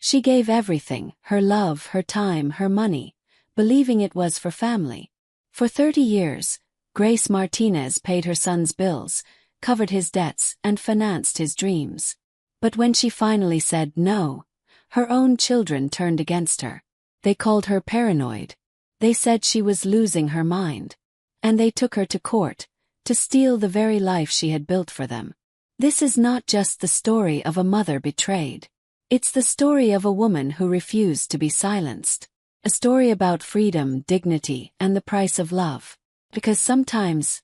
She gave everything, her love, her time, her money, believing it was for family. For 30 years, Grace Martinez paid her son's bills, covered his debts, and financed his dreams. But when she finally said no, her own children turned against her. They called her paranoid. They said she was losing her mind. And they took her to court, to steal the very life she had built for them. This is not just the story of a mother betrayed. It's the story of a woman who refused to be silenced. A story about freedom, dignity, and the price of love. Because sometimes,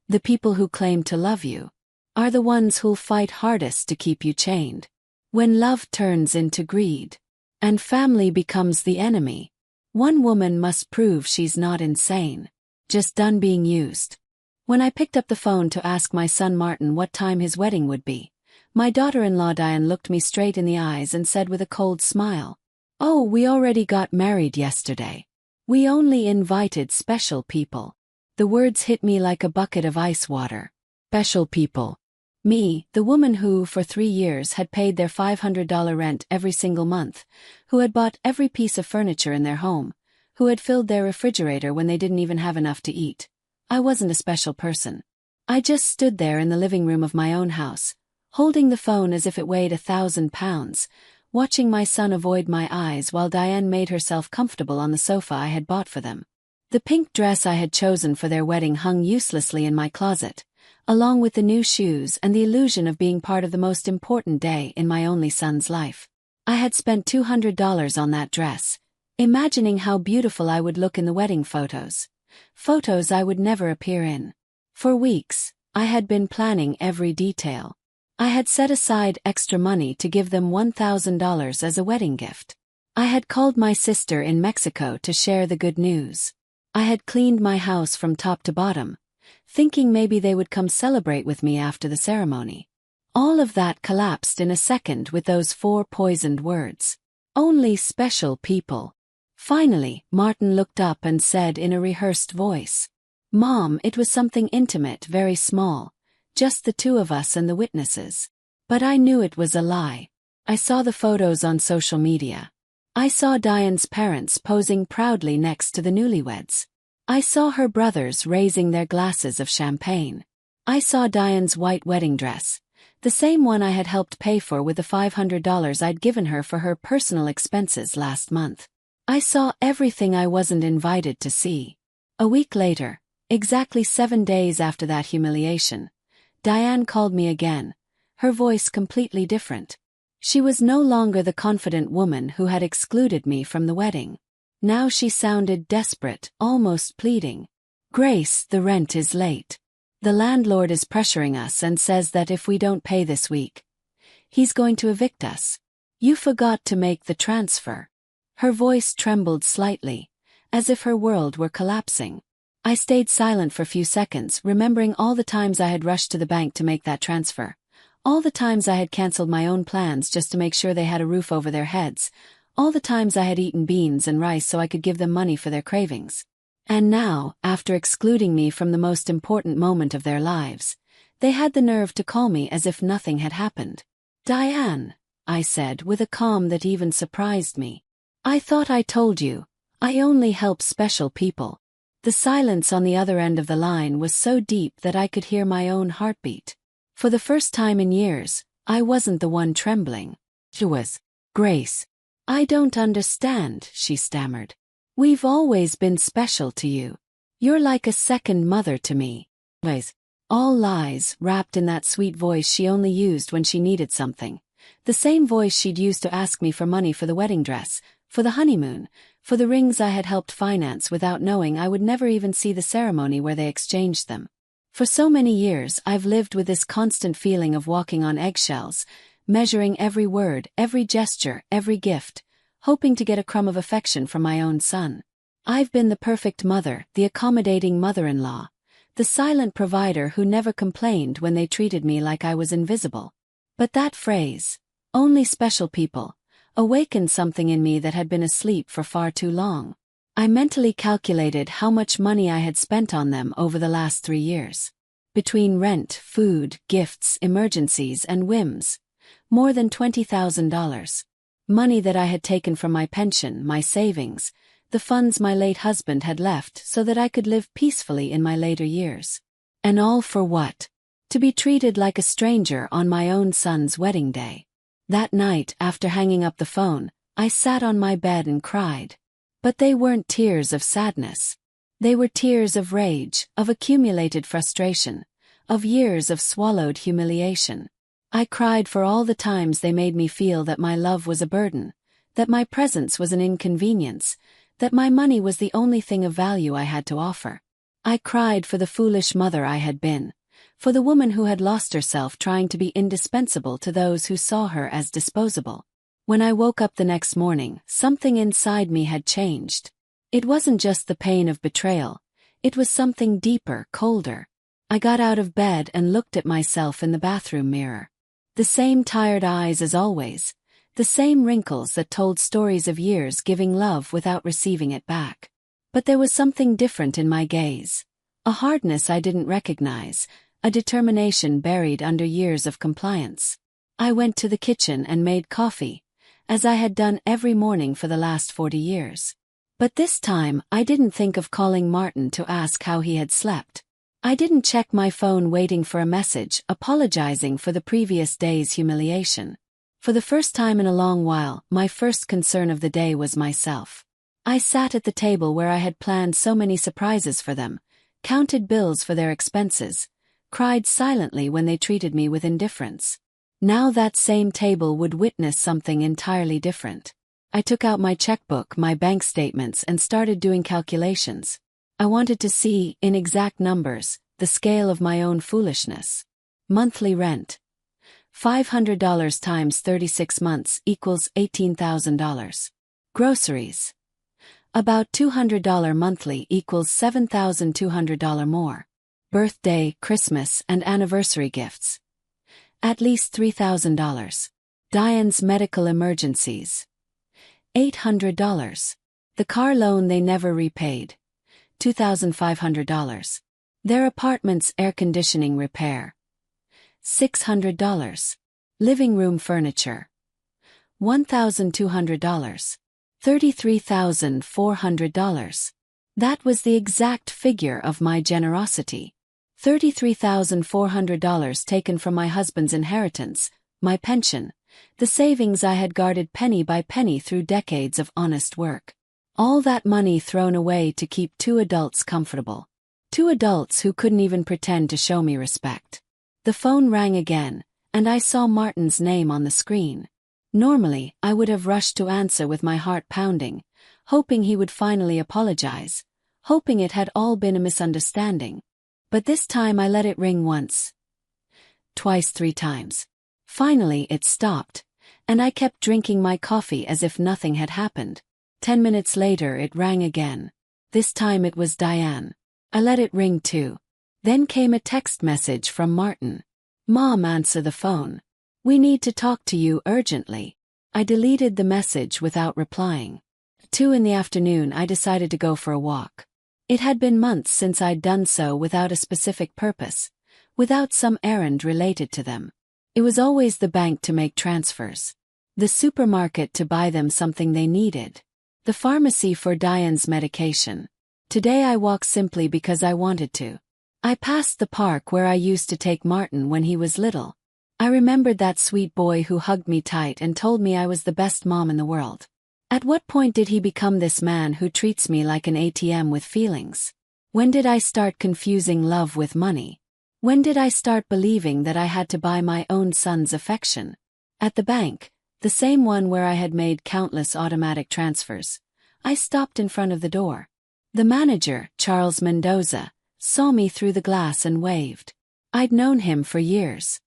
the people who claim to love you are the ones who'll fight hardest to keep you chained. When love turns into greed, and family becomes the enemy, one woman must prove she's not insane, just done being used. When I picked up the phone to ask my son Martin what time his wedding would be, my daughter-in-law Diane looked me straight in the eyes and said with a cold smile, "Oh, we already got married yesterday. We only invited special people." The words hit me like a bucket of ice water. Special people. Me, the woman who, for 3 years, had paid their $500 rent every single month, who had bought every piece of furniture in their home, who had filled their refrigerator when they didn't even have enough to eat. I wasn't a special person. I just stood there in the living room of my own house, holding the phone as if it weighed 1,000 pounds, watching my son avoid my eyes while Diane made herself comfortable on the sofa I had bought for them. The pink dress I had chosen for their wedding hung uselessly in my closet, along with the new shoes and the illusion of being part of the most important day in my only son's life. I had spent $200 on that dress, imagining how beautiful I would look in the wedding photos. Photos I would never appear in. For weeks, I had been planning every detail. I had set aside extra money to give them $1,000 as a wedding gift. I had called my sister in Mexico to share the good news. I had cleaned my house from top to bottom, thinking maybe they would come celebrate with me after the ceremony. All of that collapsed in a second with those 4 poisoned words. Only special people. Finally, Martin looked up and said in a rehearsed voice, "Mom, it was something intimate, very small. Just the 2 of us and the witnesses." But I knew it was a lie. I saw the photos on social media. I saw Diane's parents posing proudly next to the newlyweds. I saw her brothers raising their glasses of champagne. I saw Diane's white wedding dress, the same one I had helped pay for with the $500 I'd given her for her personal expenses last month. I saw everything I wasn't invited to see. A week later, exactly 7 days after that humiliation, Diane called me again, her voice completely different. She was no longer the confident woman who had excluded me from the wedding. Now she sounded desperate, almost pleading. "Grace, the rent is late. The landlord is pressuring us and says that if we don't pay this week, he's going to evict us. You forgot to make the transfer." Her voice trembled slightly, as if her world were collapsing. I stayed silent for a few seconds, remembering all the times I had rushed to the bank to make that transfer. All the times I had canceled my own plans just to make sure they had a roof over their heads. All the times I had eaten beans and rice so I could give them money for their cravings. And now, after excluding me from the most important moment of their lives, they had the nerve to call me as if nothing had happened. "Diane," I said with a calm that even surprised me. "I thought I told you, I only help special people." The silence on the other end of the line was so deep that I could hear my own heartbeat. For the first time in years, I wasn't the one trembling. It was Grace. "I don't understand," she stammered. "We've always been special to you. You're like a second mother to me." All lies, wrapped in that sweet voice she only used when she needed something. The same voice she'd used to ask me for money for the wedding dress, for the honeymoon, for the rings I had helped finance without knowing I would never even see the ceremony where they exchanged them. For so many years I've lived with this constant feeling of walking on eggshells, measuring every word, every gesture, every gift, hoping to get a crumb of affection from my own son. I've been the perfect mother, the accommodating mother-in-law, the silent provider who never complained when they treated me like I was invisible. But that phrase, "only special people," awakened something in me that had been asleep for far too long. I mentally calculated how much money I had spent on them over the last 3 years. Between rent, food, gifts, emergencies, and whims, more than $20,000. Money that I had taken from my pension, my savings, the funds my late husband had left so that I could live peacefully in my later years. And all for what? To be treated like a stranger on my own son's wedding day. That night, after hanging up the phone, I sat on my bed and cried. But they weren't tears of sadness. They were tears of rage, of accumulated frustration, of years of swallowed humiliation. I cried for all the times they made me feel that my love was a burden, that my presence was an inconvenience, that my money was the only thing of value I had to offer. I cried for the foolish mother I had been, for the woman who had lost herself trying to be indispensable to those who saw her as disposable. When I woke up the next morning, something inside me had changed. It wasn't just the pain of betrayal, it was something deeper, colder. I got out of bed and looked at myself in the bathroom mirror. The same tired eyes as always, the same wrinkles that told stories of years giving love without receiving it back. But there was something different in my gaze. A hardness I didn't recognize, a determination buried under years of compliance. I went to the kitchen and made coffee, as I had done every morning for the last 40 years. But this time, I didn't think of calling Martin to ask how he had slept. I didn't check my phone waiting for a message apologizing for the previous day's humiliation. For the first time in a long while, my first concern of the day was myself. I sat at the table where I had planned so many surprises for them, counted bills for their expenses, cried silently when they treated me with indifference. Now that same table would witness something entirely different. I took out my checkbook, my bank statements, and started doing calculations. I wanted to see, in exact numbers, the scale of my own foolishness. Monthly rent. $500 times 36 months equals $18,000. Groceries. About $200 monthly equals $7,200 more. Birthday, Christmas, and anniversary gifts. At least $3,000. Diane's medical emergencies. $800. The car loan they never repaid. $2,500. Their apartment's air conditioning repair. $600. Living room furniture. $1,200. $33,400. That was the exact figure of my generosity. $33,400 taken from my husband's inheritance, my pension, the savings I had guarded penny by penny through decades of honest work. All that money thrown away to keep two adults comfortable. Two adults who couldn't even pretend to show me respect. The phone rang again, and I saw Martin's name on the screen. Normally, I would have rushed to answer with my heart pounding, hoping he would finally apologize, hoping it had all been a misunderstanding. But this time I let it ring once. Twice, 3 times. Finally it stopped, and I kept drinking my coffee as if nothing had happened. 10 minutes later it rang again. This time it was Diane. I let it ring too. Then came a text message from Martin. "Mom, answer the phone. We need to talk to you urgently." I deleted the message without replying. 2 in the afternoon I decided to go for a walk. It had been months since I'd done so without a specific purpose, without some errand related to them. It was always the bank to make transfers, the supermarket to buy them something they needed, the pharmacy for Diane's medication. Today I walked simply because I wanted to. I passed the park where I used to take Martin when he was little. I remembered that sweet boy who hugged me tight and told me I was the best mom in the world. At what point did he become this man who treats me like an ATM with feelings? When did I start confusing love with money? When did I start believing that I had to buy my own son's affection? At the bank, the same one where I had made countless automatic transfers, I stopped in front of the door. The manager, Charles Mendoza, saw me through the glass and waved. I'd known him for years.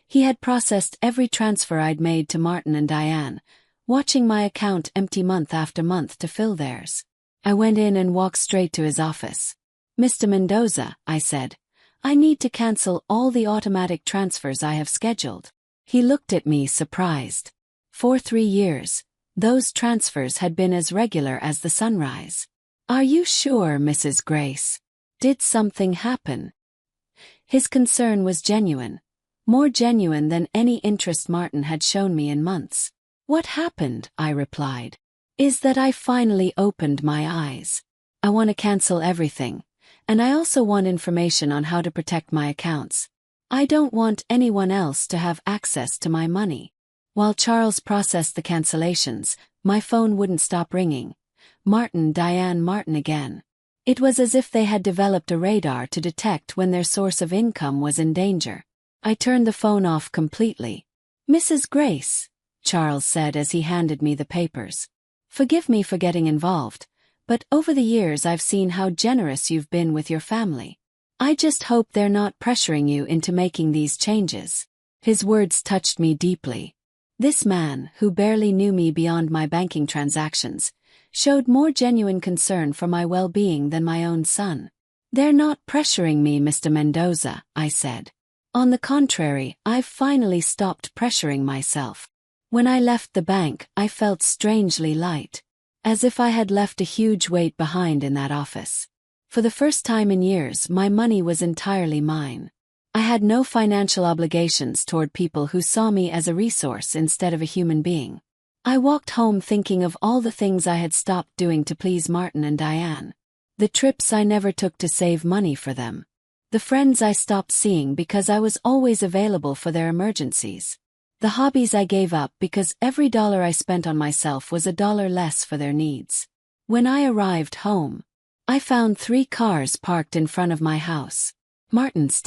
He had processed every transfer I'd made to Martin and Diane, watching my account empty month after month to fill theirs. I went in and walked straight to his office. "Mr. Mendoza," I said, "I need to cancel all the automatic transfers I have scheduled." He looked at me surprised. For 3 years, those transfers had been as regular as the sunrise. "Are you sure, Mrs. Grace? Did something happen?" His concern was genuine, more genuine than any interest Martin had shown me in months. What happened, I replied, is that I finally opened my eyes. I want to cancel everything, and I also want information on how to protect my accounts. I don't want anyone else to have access to my money. While Charles processed the cancellations, my phone wouldn't stop ringing. Martin, Diane, Martin again. It was as if they had developed a radar to detect when their source of income was in danger. I turned the phone off completely. Mrs. Grace, Charles said as he handed me the papers. Forgive me for getting involved, but over the years I've seen how generous you've been with your family. I just hope they're not pressuring you into making these changes. His words touched me deeply. This man, who barely knew me beyond my banking transactions, showed more genuine concern for my well-being than my own son. They're not pressuring me, Mr. Mendoza, I said. On the contrary, I've finally stopped pressuring myself. When I left the bank, I felt strangely light, as if I had left a huge weight behind in that office. For the first time in years, my money was entirely mine. I had no financial obligations toward people who saw me as a resource instead of a human being. I walked home thinking of all the things I had stopped doing to please Martin and Diane. The trips I never took to save money for them. The friends I stopped seeing because I was always available for their emergencies. The hobbies I gave up because every dollar I spent on myself was $1 less for their needs. When I arrived home, I found 3 cars parked in front of my house. Martin's,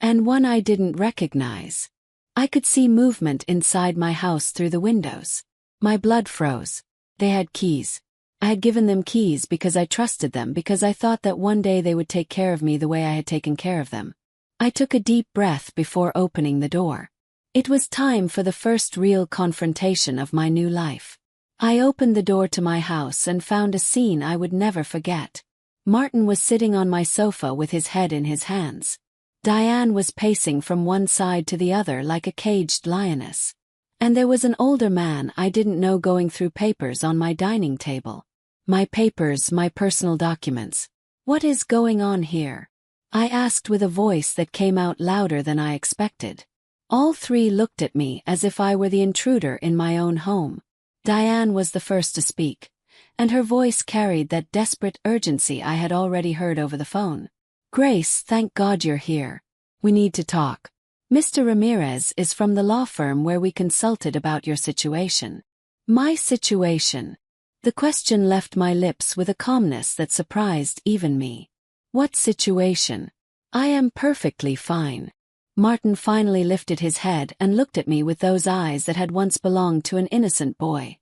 and one I didn't recognize. I could see movement inside my house through the windows. My blood froze. They had keys. I had given them keys because I trusted them, because I thought that one day they would take care of me the way I had taken care of them. I took a deep breath before opening the door. It was time for the first real confrontation of my new life. I opened the door to my house and found a scene I would never forget. Martin was sitting on my sofa with his head in his hands. Diane was pacing from one side to the other like a caged lioness. And there was an older man I didn't know going through papers on my dining table. My papers, my personal documents. What is going on here? I asked with a voice that came out louder than I expected. All 3 looked at me as if I were the intruder in my own home. Diane was the first to speak, and her voice carried that desperate urgency I had already heard over the phone. Grace, thank God you're here. We need to talk. Mr. Ramirez is from the law firm where we consulted about your situation. My situation? The question left my lips with a calmness that surprised even me. What situation? I am perfectly fine. Martin finally lifted his head and looked at me with those eyes that had once belonged to an innocent boy.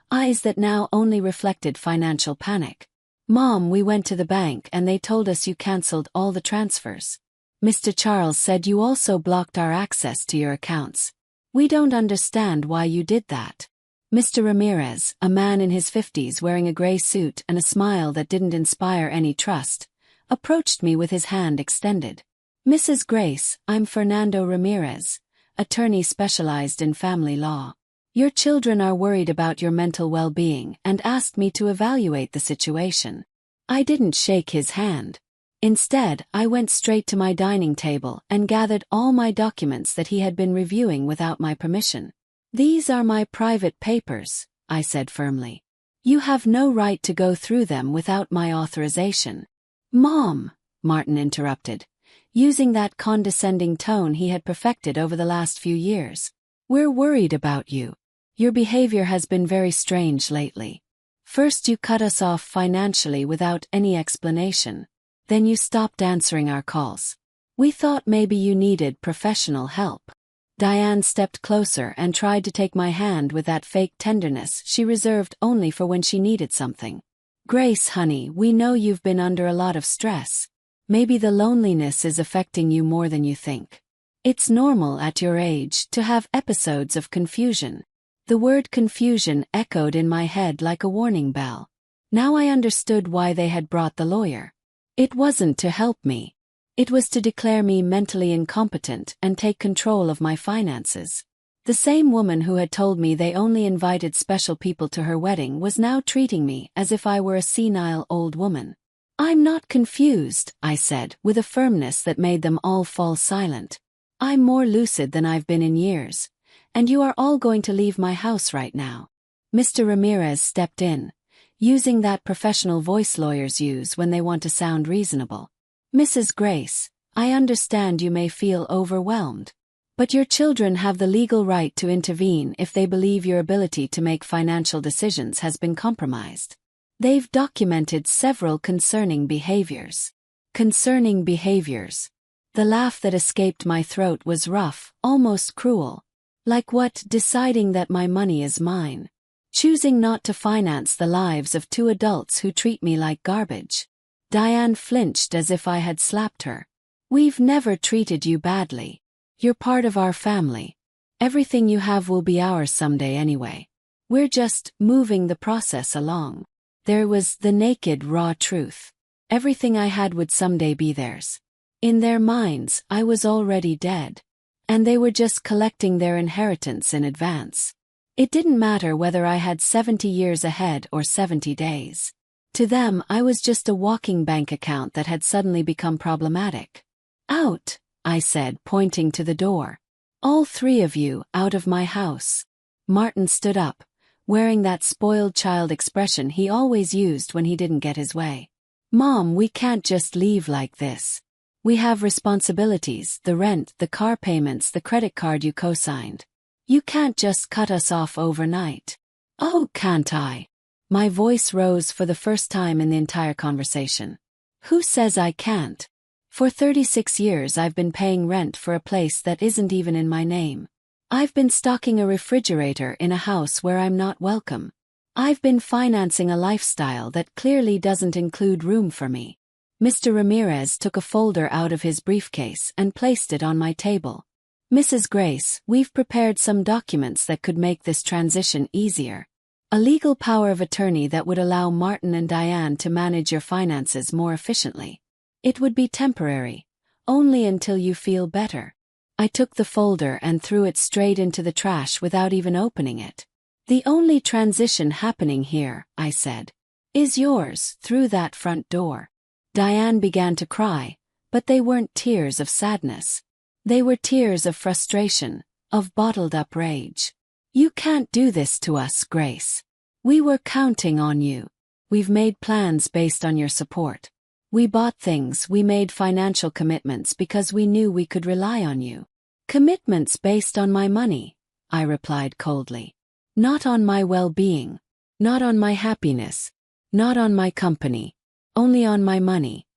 Eyes that now only reflected financial panic. Mom, we went to the bank and they told us you canceled all the transfers. Mr. Charles said you also blocked our access to your accounts. We don't understand why you did that. Mr. Ramirez, a man in his 50s wearing a gray suit and a smile that didn't inspire any trust, approached me with his hand extended. Mrs. Grace, I'm Fernando Ramirez, attorney specialized in family law. Your children are worried about your mental well-being and asked me to evaluate the situation. I didn't shake his hand. Instead, I went straight to my dining table and gathered all my documents that he had been reviewing without my permission. These are my private papers, I said firmly. You have no right to go through them without my authorization. Mom, Martin interrupted, using that condescending tone he had perfected over the last few years. We're worried about you. Your behavior has been very strange lately. First you cut us off financially without any explanation. Then you stopped answering our calls. We thought maybe you needed professional help. Diane stepped closer and tried to take my hand with that fake tenderness she reserved only for when she needed something. Grace, honey, we know you've been under a lot of stress. Maybe the loneliness is affecting you more than you think. It's normal at your age to have episodes of confusion. The word confusion echoed in my head like a warning bell. Now I understood why they had brought the lawyer. It wasn't to help me. It was to declare me mentally incompetent and take control of my finances. The same woman who had told me they only invited special people to her wedding was now treating me as if I were a senile old woman. I'm not confused, I said, with a firmness that made them all fall silent. I'm more lucid than I've been in years, And you are all going to leave my house right now. Mr. Ramirez stepped in, using that professional voice lawyers use when they want to sound reasonable. Mrs. Grace, I understand you may feel overwhelmed. But your children have the legal right to intervene if they believe your ability to make financial decisions has been compromised. They've documented several concerning behaviors. Concerning behaviors. The laugh that escaped my throat was rough, almost cruel. Like what? Deciding that my money is mine. Choosing not to finance the lives of two adults who treat me like garbage. Diane flinched as if I had slapped her. We've never treated you badly. You're part of our family. Everything you have will be ours someday anyway. We're just moving the process along. There was the naked, raw truth. Everything I had would someday be theirs. In their minds, I was already dead. And they were just collecting their inheritance in advance. It didn't matter whether I had 70 years ahead or 70 days. To them, I was just a walking bank account that had suddenly become problematic. Out, I said, pointing to the door. All three of you, out of my house. Martin stood up, wearing that spoiled child expression he always used when he didn't get his way. Mom, we can't just leave like this. We have responsibilities, the rent, the car payments, the credit card you co-signed. You can't just cut us off overnight. Oh, can't I? My voice rose for the first time in the entire conversation. Who says I can't? For 36 years I've been paying rent for a place that isn't even in my name. I've been stocking a refrigerator in a house where I'm not welcome. I've been financing a lifestyle that clearly doesn't include room for me. Mr. Ramirez took a folder out of his briefcase and placed it on my table. Mrs. Grace, we've prepared some documents that could make this transition easier. A legal power of attorney that would allow Martin and Diane to manage your finances more efficiently. It would be temporary, only until you feel better. I took the folder and threw it straight into the trash without even opening it. The only transition happening here, I said, is yours, through that front door. Diane began to cry, but they weren't tears of sadness. They were tears of frustration, of bottled-up rage. You can't do this to us, Grace. We were counting on you. We've made plans based on your support. We bought things, we made financial commitments because we knew we could rely on you. Commitments based on my money, I replied coldly. Not on my well-being. Not on my happiness. Not on my company. Only on my money.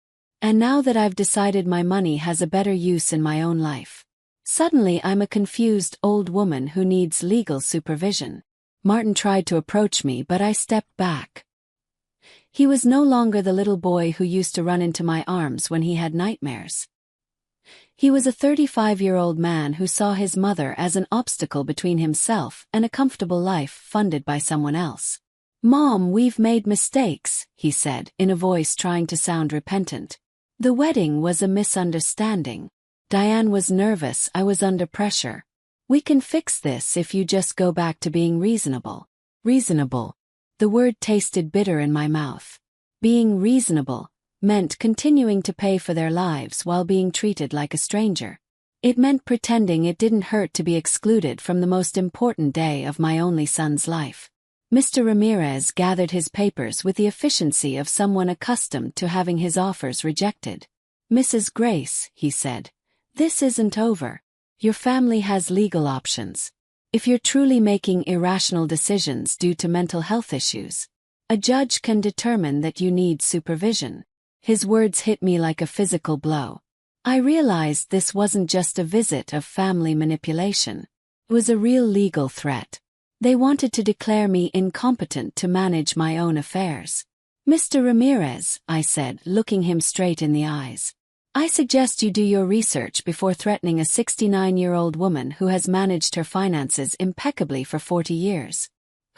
And now that I've decided my money has a better use in my own life, suddenly I'm a confused old woman who needs legal supervision. Martin tried to approach me, but I stepped back. He was no longer the little boy who used to run into my arms when he had nightmares. He was a 35-year-old man who saw his mother as an obstacle between himself and a comfortable life funded by someone else. Mom, we've made mistakes, he said, in a voice trying to sound repentant. The wedding was a misunderstanding. Diane was nervous, I was under pressure. We can fix this if you just go back to being reasonable. Reasonable. The word tasted bitter in my mouth. Being reasonable meant continuing to pay for their lives while being treated like a stranger. It meant pretending it didn't hurt to be excluded from the most important day of my only son's life. Mr. Ramirez gathered his papers with the efficiency of someone accustomed to having his offers rejected. Mrs. Grace, he said, this isn't over. Your family has legal options. If you're truly making irrational decisions due to mental health issues, a judge can determine that you need supervision. His words hit me like a physical blow. I realized this wasn't just a visit of family manipulation. It was a real legal threat. They wanted to declare me incompetent to manage my own affairs. Mr. Ramirez, I said, looking him straight in the eyes. I suggest you do your research before threatening a 69-year-old woman who has managed her finances impeccably for 40 years.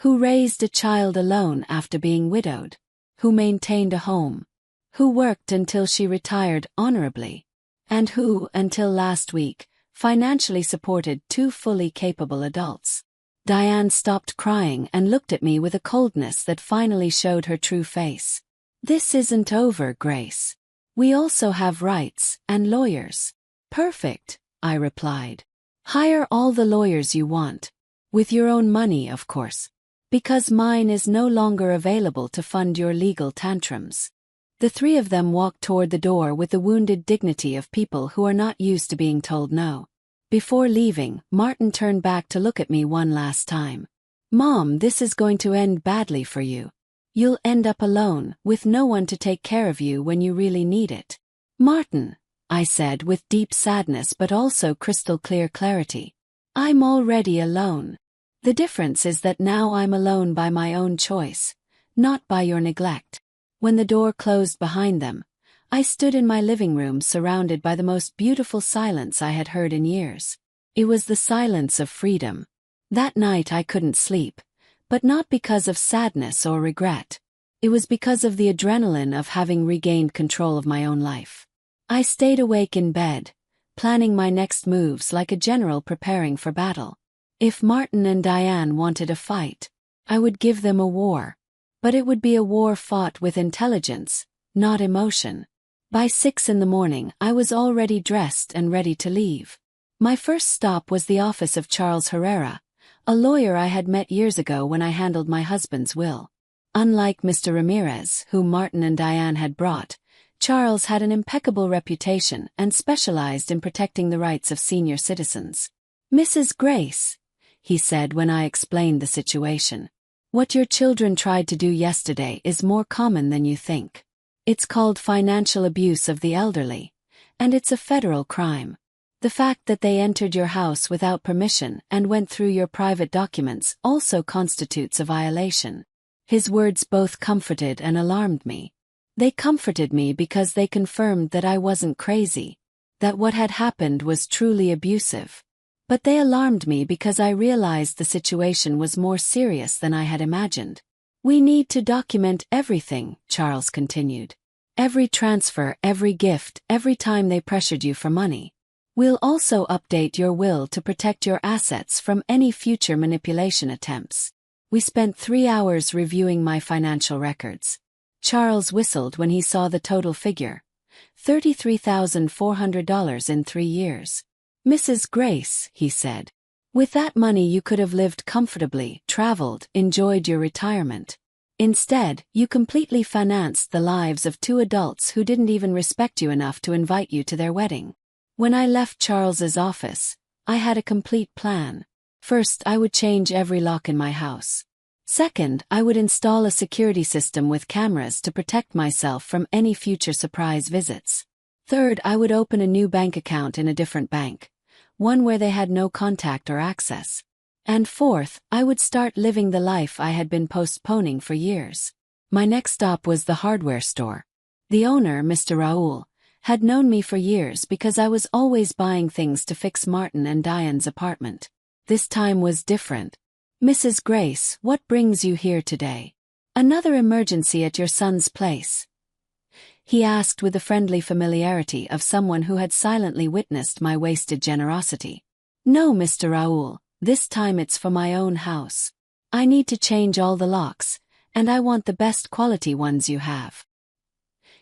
Who raised a child alone after being widowed. Who maintained a home. Who worked until she retired honorably. And who, until last week, financially supported two fully capable adults. Diane stopped crying and looked at me with a coldness that finally showed her true face. This isn't over, Grace. We also have rights and lawyers. Perfect, I replied. Hire all the lawyers you want. With your own money, of course. Because mine is no longer available to fund your legal tantrums. The three of them walked toward the door with the wounded dignity of people who are not used to being told no. Before leaving, Martin turned back to look at me one last time. Mom, this is going to end badly for you. You'll end up alone, with no one to take care of you when you really need it. Martin, I said with deep sadness but also crystal clear clarity. I'm already alone. The difference is that now I'm alone by my own choice, not by your neglect. When the door closed behind them, I stood in my living room surrounded by the most beautiful silence I had heard in years. It was the silence of freedom. That night I couldn't sleep, but not because of sadness or regret. It was because of the adrenaline of having regained control of my own life. I stayed awake in bed, planning my next moves like a general preparing for battle. If Martin and Diane wanted a fight, I would give them a war. But it would be a war fought with intelligence, not emotion. By 6 in the morning, I was already dressed and ready to leave. My first stop was the office of Charles Herrera, a lawyer I had met years ago when I handled my husband's will. Unlike Mr. Ramirez, whom Martin and Diane had brought, Charles had an impeccable reputation and specialized in protecting the rights of senior citizens. Mrs. Grace, he said when I explained the situation. What your children tried to do yesterday is more common than you think. It's called financial abuse of the elderly, and it's a federal crime. The fact that they entered your house without permission and went through your private documents also constitutes a violation. His words both comforted and alarmed me. They comforted me because they confirmed that I wasn't crazy, that what had happened was truly abusive. But they alarmed me because I realized the situation was more serious than I had imagined. We need to document everything, Charles continued. Every transfer, every gift, every time they pressured you for money. We'll also update your will to protect your assets from any future manipulation attempts. We spent 3 hours reviewing my financial records. Charles whistled when he saw the total figure. $33,400 in 3 years. Mrs. Grace, he said. With that money you could have lived comfortably, traveled, enjoyed your retirement. Instead, you completely financed the lives of 2 adults who didn't even respect you enough to invite you to their wedding. When I left Charles's office, I had a complete plan. First, I would change every lock in my house. Second, I would install a security system with cameras to protect myself from any future surprise visits. Third, I would open a new bank account in a different bank, one where they had no contact or access. And fourth, I would start living the life I had been postponing for years. My next stop was the hardware store. The owner, Mr. Raoul, had known me for years because I was always buying things to fix Martin and Diane's apartment. This time was different. Mrs. Grace, what brings you here today? Another emergency at your son's place? He asked with the friendly familiarity of someone who had silently witnessed my wasted generosity. No, Mr. Raoul, this time it's for my own house. I need to change all the locks, and I want the best quality ones you have.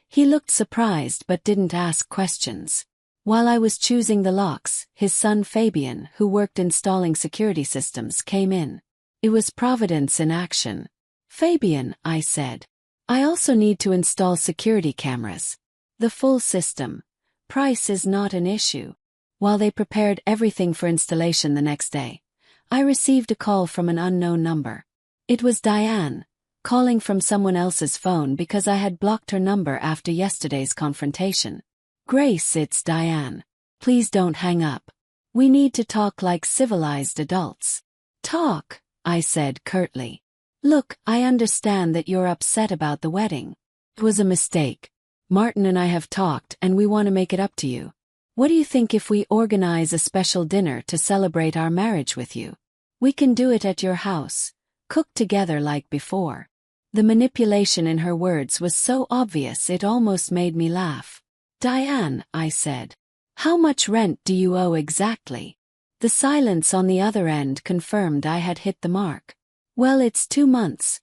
He looked surprised but didn't ask questions. While I was choosing the locks, his son Fabian, who worked installing security systems, came in. It was Providence in action. Fabian, I said. I also need to install security cameras. The full system. Price is not an issue. While they prepared everything for installation the next day, I received a call from an unknown number. It was Diane, calling from someone else's phone because I had blocked her number after yesterday's confrontation. Grace, it's Diane. Please don't hang up. We need to talk like civilized adults. Talk, I said curtly. Look, I understand that you're upset about the wedding. It was a mistake. Martin and I have talked and we want to make it up to you. What do you think if we organize a special dinner to celebrate our marriage with you? We can do it at your house, cook together like before. The manipulation in her words was so obvious it almost made me laugh. Diane, I said. How much rent do you owe exactly? The silence on the other end confirmed I had hit the mark. Well, it's 2 months.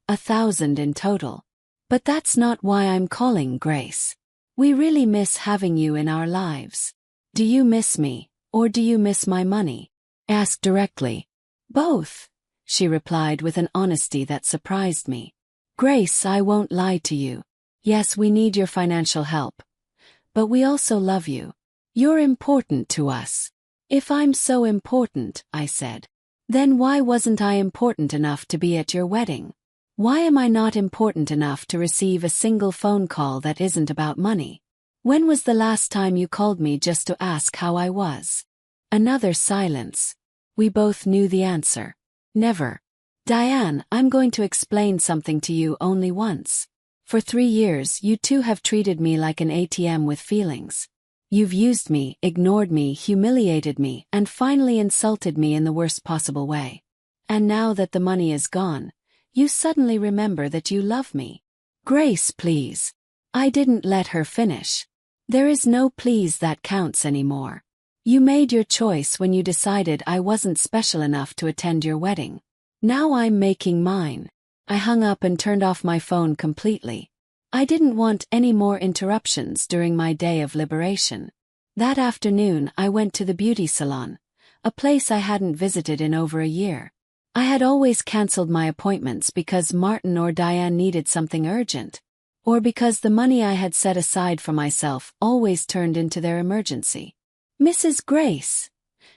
1,000 in total. But that's not why I'm calling, Grace. We really miss having you in our lives. Do you miss me, or do you miss my money? Ask directly. Both, she replied with an honesty that surprised me. Grace, I won't lie to you. Yes, we need your financial help. But we also love you. You're important to us. If I'm so important, I said, then why wasn't I important enough to be at your wedding? Why am I not important enough to receive a single phone call that isn't about money? When was the last time you called me just to ask how I was? Another silence. We both knew the answer. Never. Diane, I'm going to explain something to you only once. For 3 years, you two have treated me like an ATM with feelings. You've used me, ignored me, humiliated me, and finally insulted me in the worst possible way. And now that the money is gone, you suddenly remember that you love me. Grace, please. I didn't let her finish. There is no please that counts anymore. You made your choice when you decided I wasn't special enough to attend your wedding. Now I'm making mine. I hung up and turned off my phone completely. I didn't want any more interruptions during my day of liberation. That afternoon I went to the beauty salon, a place I hadn't visited in over a year. I had always cancelled my appointments because Martin or Diane needed something urgent, or because the money I had set aside for myself always turned into their emergency. Mrs. Grace,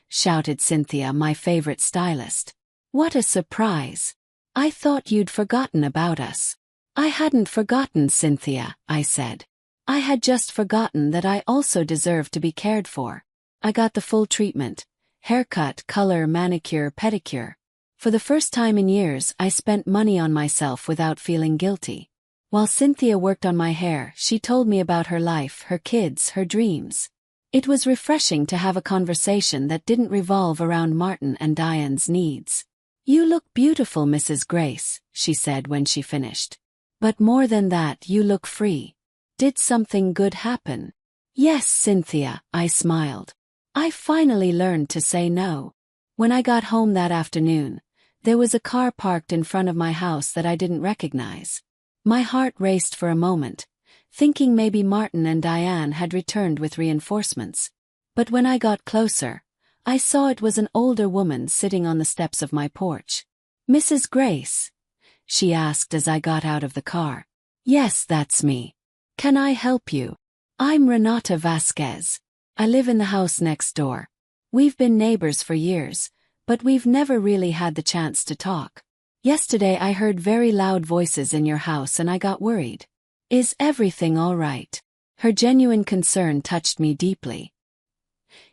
shouted Cynthia, my favorite stylist. What a surprise. I thought you'd forgotten about us. I hadn't forgotten, Cynthia, I said. I had just forgotten that I also deserved to be cared for. I got the full treatment: haircut, color, manicure, pedicure. For the first time in years, I spent money on myself without feeling guilty. While Cynthia worked on my hair, she told me about her life, her kids, her dreams. It was refreshing to have a conversation that didn't revolve around Martin and Diane's needs. You look beautiful, Mrs. Grace, she said when she finished. But more than that, you look free. Did something good happen? Yes, Cynthia, I smiled. I finally learned to say no. When I got home that afternoon, there was a car parked in front of my house that I didn't recognize. My heart raced for a moment, thinking maybe Martin and Diane had returned with reinforcements. But when I got closer, I saw it was an older woman sitting on the steps of my porch. Mrs. Grace? She asked as I got out of the car. Yes, that's me. Can I help you? I'm Renata Vasquez. I live in the house next door. We've been neighbors for years, but we've never really had the chance to talk. Yesterday I heard very loud voices in your house and I got worried. Is everything all right? Her genuine concern touched me deeply.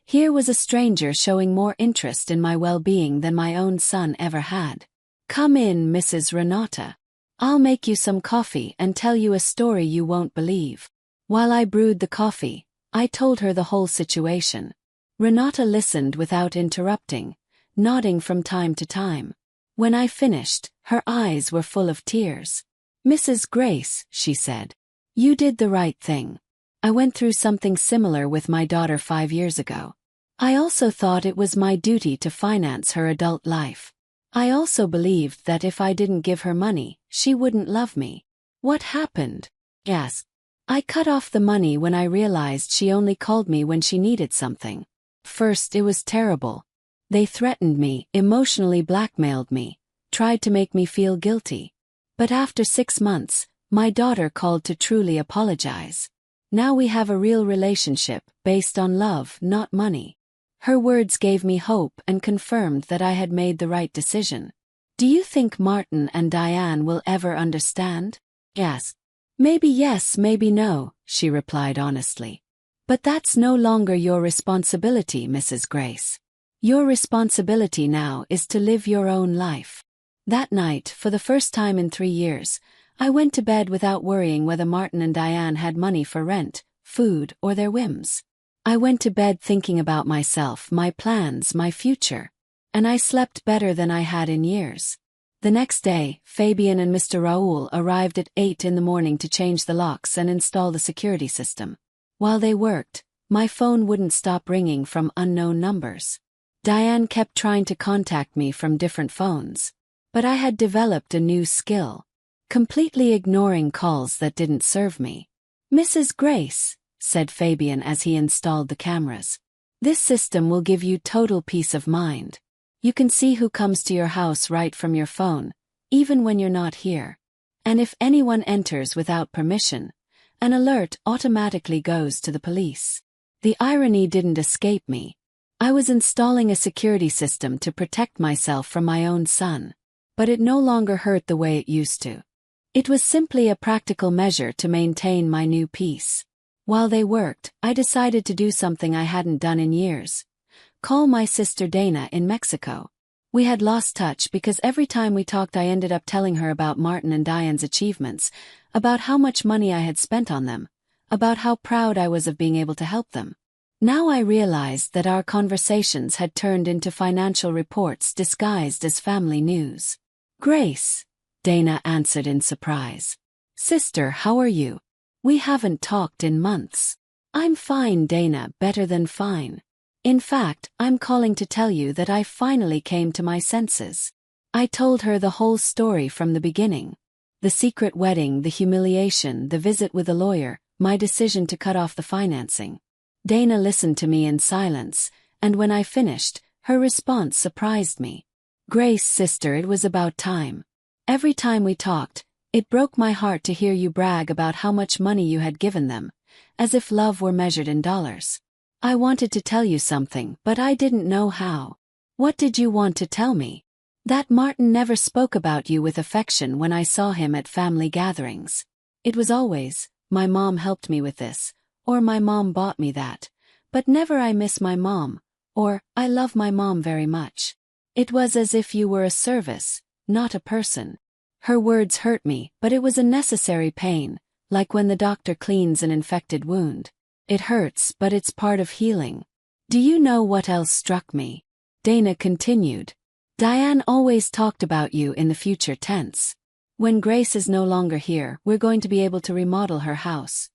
Here was a stranger showing more interest in my well-being than my own son ever had. Come in, Mrs. Renata. I'll make you some coffee and tell you a story you won't believe. While I brewed the coffee, I told her the whole situation. Renata listened without interrupting, nodding from time to time. When I finished, her eyes were full of tears. Mrs. Grace, she said, you did the right thing. I went through something similar with my daughter 5 years ago. I also thought it was my duty to finance her adult life. I also believed that if I didn't give her money, she wouldn't love me. What happened? Yes. I cut off the money when I realized she only called me when she needed something. First, it was terrible. They threatened me, emotionally blackmailed me, tried to make me feel guilty. But after 6 months, my daughter called to truly apologize. Now we have a real relationship, based on love, not money. Her words gave me hope and confirmed that I had made the right decision. Do you think Martin and Diane will ever understand? Yes. Yes, maybe no, she replied honestly. But that's no longer your responsibility, Mrs. Grace. Your responsibility now is to live your own life. That night, for the first time in 3 years, I went to bed without worrying whether Martin and Diane had money for rent, food, or their whims. I went to bed thinking about myself, my plans, my future. And I slept better than I had in years. The next day, Fabian and Mr. Raoul arrived at 8 in the morning to change the locks and install the security system. While they worked, my phone wouldn't stop ringing from unknown numbers. Diane kept trying to contact me from different phones. But I had developed a new skill. Completely ignoring calls that didn't serve me. Mrs. Grace, said Fabian as he installed the cameras. This system will give you total peace of mind. You can see who comes to your house right from your phone, even when you're not here. And if anyone enters without permission, an alert automatically goes to the police. The irony didn't escape me. I was installing a security system to protect myself from my own son. But it no longer hurt the way it used to. It was simply a practical measure to maintain my new peace. While they worked, I decided to do something I hadn't done in years. Call my sister Dana in Mexico. We had lost touch because every time we talked I ended up telling her about Martin and Diane's achievements, about how much money I had spent on them, about how proud I was of being able to help them. Now I realized that our conversations had turned into financial reports disguised as family news. "Grace," Dana answered in surprise. "Sister, how are you? We haven't talked in months." "I'm fine, Dana, better than fine. In fact, I'm calling to tell you that I finally came to my senses." I told her the whole story from the beginning. The secret wedding, the humiliation, the visit with a lawyer, my decision to cut off the financing. Dana listened to me in silence, and when I finished, her response surprised me. "Grace, sister, it was about time. Every time we talked, it broke my heart to hear you brag about how much money you had given them, as if love were measured in dollars. I wanted to tell you something, but I didn't know how." "What did you want to tell me?" "That Martin never spoke about you with affection when I saw him at family gatherings. It was always, 'My mom helped me with this,' or 'My mom bought me that,' but never 'I miss my mom,' or 'I love my mom very much.' It was as if you were a service, not a person." Her words hurt me, but it was a necessary pain, like when the doctor cleans an infected wound. It hurts, but it's part of healing. "Do you know what else struck me?" Dana continued. "Diane always talked about you in the future tense. When Grace is no longer here, we're going to be able to remodel her house.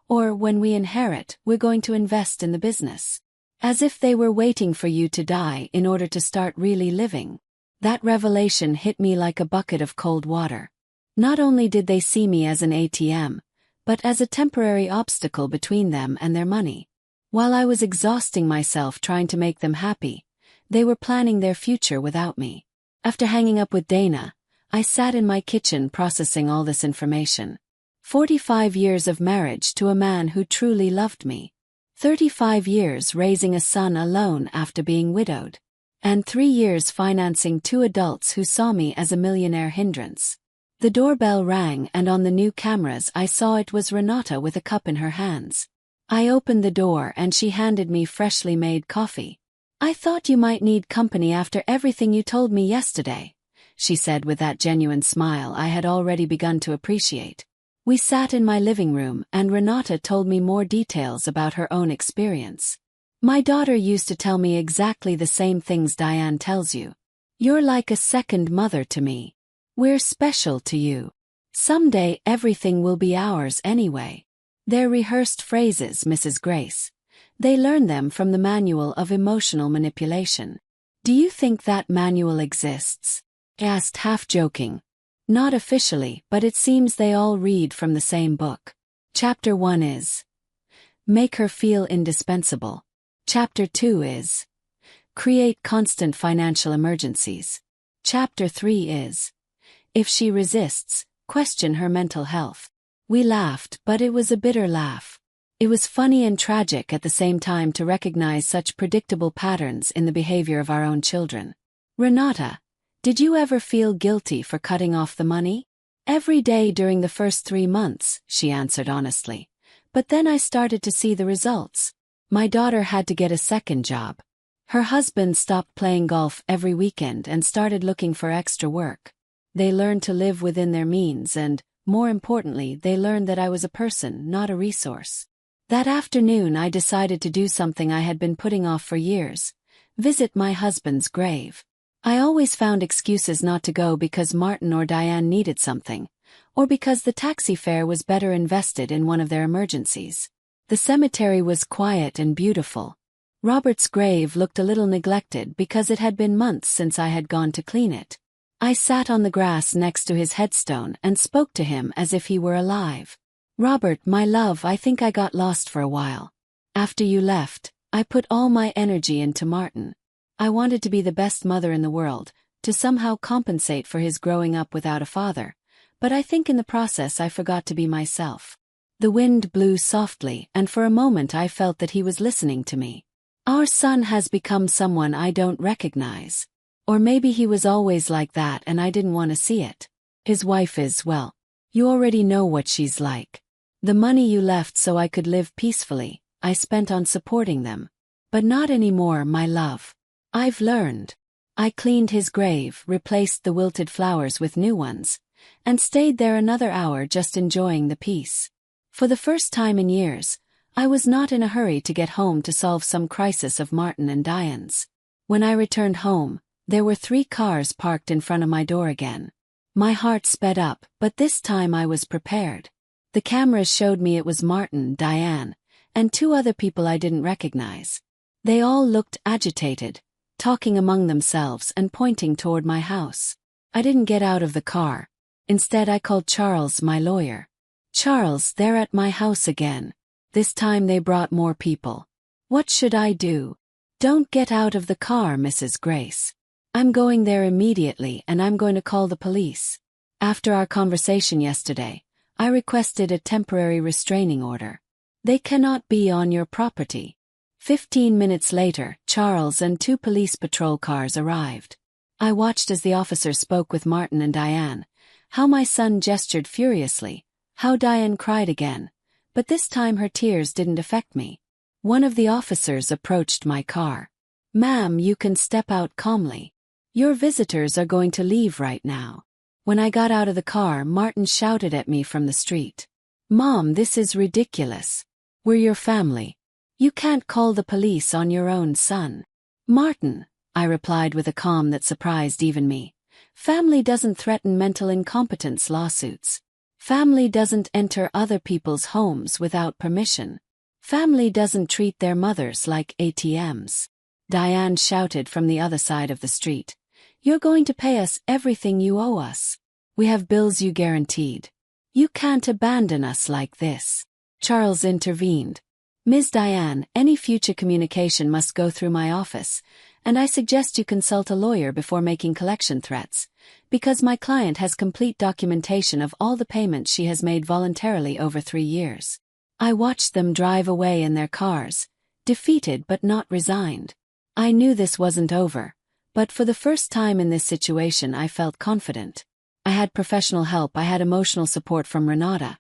Or when we inherit, we're going to invest in the business. As if they were waiting for you to die in order to start really living." That revelation hit me like a bucket of cold water. Not only did they see me as an ATM, but as a temporary obstacle between them and their money. While I was exhausting myself trying to make them happy, they were planning their future without me. After hanging up with Dana, I sat in my kitchen processing all this information. 45 years of marriage to a man who truly loved me. 35 years raising a son alone after being widowed. And 3 years financing 2 adults who saw me as a millionaire hindrance. The doorbell rang, and on the new cameras I saw it was Renata with a cup in her hands. I opened the door and she handed me freshly made coffee. "I thought you might need company after everything you told me yesterday," she said with that genuine smile I had already begun to appreciate. We sat in my living room and Renata told me more details about her own experience. "My daughter used to tell me exactly the same things Diane tells you. You're like a second mother to me. We're special to you. Someday everything will be ours anyway." They're rehearsed phrases, Mrs. Grace. They learn them from the Manual of Emotional Manipulation. "Do you think that manual exists?" I asked, half joking. "Not officially, but it seems they all read from the same book. Chapter 1 is, Make her feel indispensable. Chapter 2 is, Create constant financial emergencies. Chapter 3 is, If she resists, question her mental health." We laughed, but it was a bitter laugh. It was funny and tragic at the same time to recognize such predictable patterns in the behavior of our own children. "Renata, did you ever feel guilty for cutting off the money?" "Every day during the first 3 months," she answered honestly. "But then I started to see the results. My daughter had to get a second job. Her husband stopped playing golf every weekend and started looking for extra work. They learned to live within their means and, more importantly, they learned that I was a person, not a resource. That afternoon I decided to do something I had been putting off for years: visit my husband's grave. I always found excuses not to go because Martin or Diane needed something, or because the taxi fare was better invested in one of their emergencies. The cemetery was quiet and beautiful. Robert's grave looked a little neglected because it had been months since I had gone to clean it. I sat on the grass next to his headstone and spoke to him as if he were alive. "Robert, my love, I think I got lost for a while. After you left, I put all my energy into Martin. I wanted to be the best mother in the world, to somehow compensate for his growing up without a father, but I think in the process I forgot to be myself. The wind blew softly, and for a moment I felt that he was listening to me. Our son has become someone I don't recognize. Or maybe he was always like that and I didn't want to see it. His wife is, well, you already know what she's like. The money you left so I could live peacefully, I spent on supporting them. But not anymore, my love. I've learned. I cleaned his grave, replaced the wilted flowers with new ones, and stayed there another hour just enjoying the peace. For the first time in years, I was not in a hurry to get home to solve some crisis of Martin and Diane's. When I returned home, there were 3 cars parked in front of my door again. My heart sped up, but this time I was prepared. The cameras showed me it was Martin, Diane, and 2 other people I didn't recognize. They all looked agitated, talking among themselves and pointing toward my house. I didn't get out of the car. Instead I called Charles, my lawyer. Charles, they're at my house again. This time they brought more people. What should I do? Don't get out of the car, Mrs. Grace. I'm going there immediately and I'm going to call the police. After our conversation yesterday, I requested a temporary restraining order. They cannot be on your property. 15 minutes later, Charles and 2 police patrol cars arrived. I watched as the officers spoke with Martin and Diane, how my son gestured furiously, how Diane cried again, but this time her tears didn't affect me. One of the officers approached my car. Ma'am, you can step out calmly. Your visitors are going to leave right now. When I got out of the car, Martin shouted at me from the street. Mom, this is ridiculous. We're your family. You can't call the police on your own son. Martin, I replied with a calm that surprised even me. Family doesn't threaten mental incompetence lawsuits. Family doesn't enter other people's homes without permission. Family doesn't treat their mothers like ATMs. Diane shouted from the other side of the street. You're going to pay us everything you owe us. We have bills you guaranteed. You can't abandon us like this. Charles intervened. Ms. Diane, any future communication must go through my office, and I suggest you consult a lawyer before making collection threats, because my client has complete documentation of all the payments she has made voluntarily over 3 years. I watched them drive away in their cars, defeated but not resigned. I knew this wasn't over, but for the first time in this situation I felt confident. I had professional help, I had emotional support from Renata,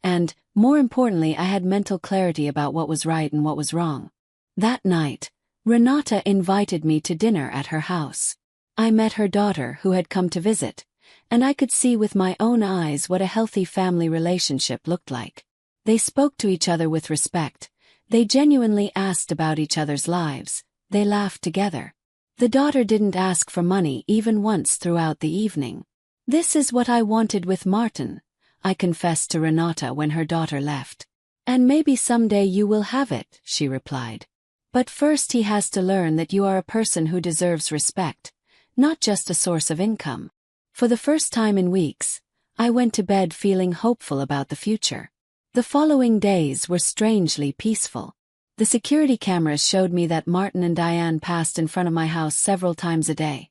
and, more importantly, I had mental clarity about what was right and what was wrong. That night, Renata invited me to dinner at her house. I met her daughter who had come to visit, and I could see with my own eyes what a healthy family relationship looked like. They spoke to each other with respect, they genuinely asked about each other's lives, they laughed together. The daughter didn't ask for money even once throughout the evening. This is what I wanted with Martin, I confessed to Renata when her daughter left. And maybe someday you will have it, she replied. But first he has to learn that you are a person who deserves respect, not just a source of income. For the first time in weeks, I went to bed feeling hopeful about the future. The following days were strangely peaceful. The security cameras showed me that Martin and Diane passed in front of my house several times a day.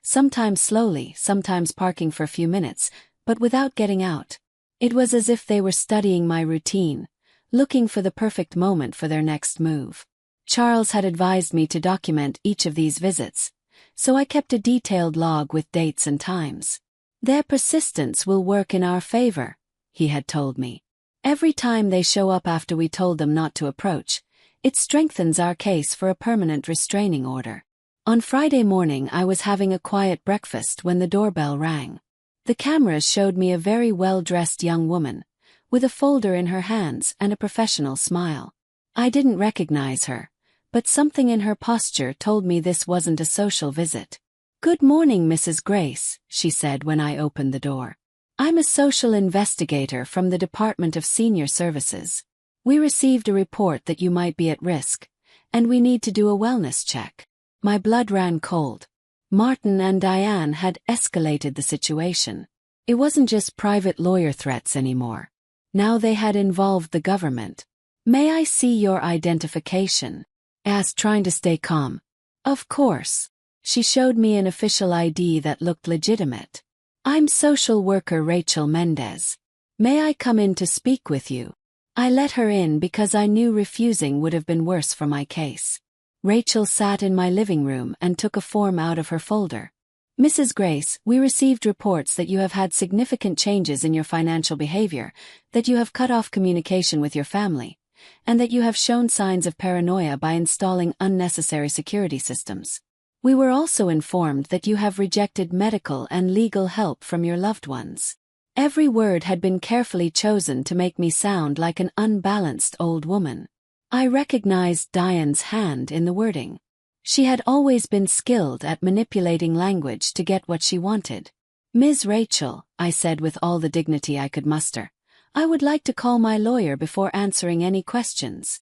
Sometimes slowly, sometimes parking for a few minutes, but without getting out. It was as if they were studying my routine, looking for the perfect moment for their next move. Charles had advised me to document each of these visits, so I kept a detailed log with dates and times. Their persistence will work in our favor, he had told me. Every time they show up after we told them not to approach, it strengthens our case for a permanent restraining order. On Friday morning I was having a quiet breakfast when the doorbell rang. The cameras showed me a very well-dressed young woman, with a folder in her hands and a professional smile. I didn't recognize her, but something in her posture told me this wasn't a social visit. "Good morning, Mrs. Grace," she said when I opened the door. "I'm a social investigator from the Department of Senior Services. We received a report that you might be at risk, and we need to do a wellness check." My blood ran cold. Martin and Diane had escalated the situation. It wasn't just private lawyer threats anymore. Now they had involved the government. "May I see your identification?" asked, trying to stay calm. Of course. She showed me an official ID that looked legitimate. I'm social worker Rachel Mendez. May I come in to speak with you? I let her in because I knew refusing would have been worse for my case. Rachel sat in my living room and took a form out of her folder. Mrs. Grace, we received reports that you have had significant changes in your financial behavior, that you have cut off communication with your family, and that you have shown signs of paranoia by installing unnecessary security systems. We were also informed that you have rejected medical and legal help from your loved ones. Every word had been carefully chosen to make me sound like an unbalanced old woman. I recognized Diane's hand in the wording. She had always been skilled at manipulating language to get what she wanted. Ms. Rachel, I said with all the dignity I could muster, I would like to call my lawyer before answering any questions.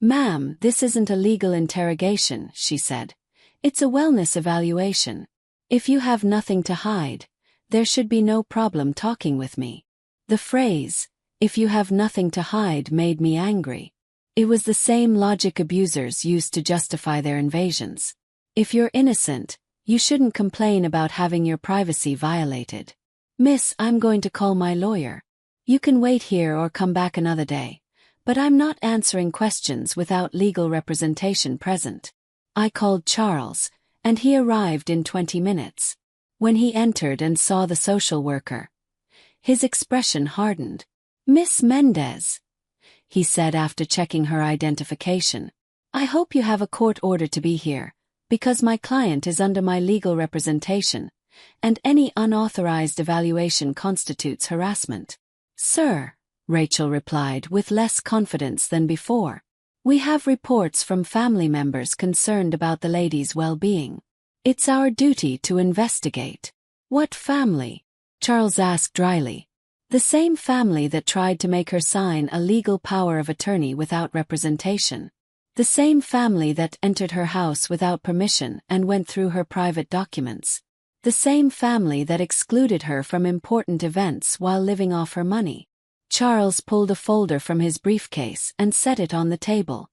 Ma'am, this isn't a legal interrogation, she said. It's a wellness evaluation. If you have nothing to hide, there should be no problem talking with me. The phrase, if you have nothing to hide, made me angry. It was the same logic abusers used to justify their invasions. If you're innocent, you shouldn't complain about having your privacy violated. Miss, I'm going to call my lawyer. You can wait here or come back another day, but I'm not answering questions without legal representation present. I called Charles, and he arrived in 20 minutes. When he entered and saw the social worker, his expression hardened. Miss Mendez, he said after checking her identification. I hope you have a court order to be here, because my client is under my legal representation, and any unauthorized evaluation constitutes harassment. Sir, Rachel replied with less confidence than before. We have reports from family members concerned about the lady's well-being. It's our duty to investigate. What family? Charles asked dryly. The same family that tried to make her sign a legal power of attorney without representation. The same family that entered her house without permission and went through her private documents. The same family that excluded her from important events while living off her money. Charles pulled a folder from his briefcase and set it on the table.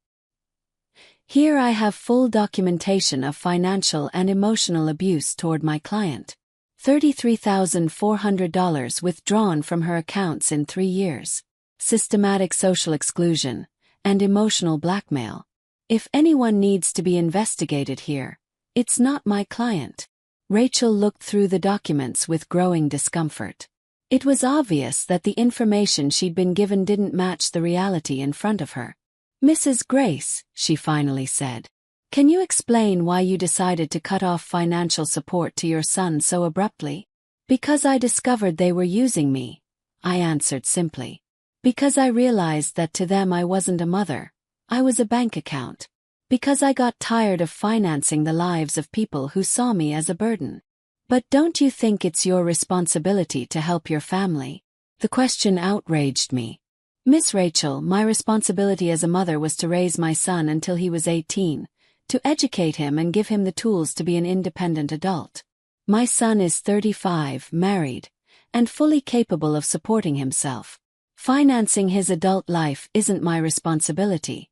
Here I have full documentation of financial and emotional abuse toward my client. $33,400 withdrawn from her accounts in 3 years. Systematic social exclusion, and emotional blackmail. If anyone needs to be investigated here, it's not my client. Rachel looked through the documents with growing discomfort. It was obvious that the information she'd been given didn't match the reality in front of her. Mrs. Grace, she finally said, can you explain why you decided to cut off financial support to your son so abruptly? Because I discovered they were using me, I answered simply. Because I realized that to them I wasn't a mother, I was a bank account. Because I got tired of financing the lives of people who saw me as a burden. But don't you think it's your responsibility to help your family? The question outraged me. Miss Rachel, my responsibility as a mother was to raise my son until he was 18. To educate him and give him the tools to be an independent adult. My son is 35, married, and fully capable of supporting himself. Financing his adult life isn't my responsibility.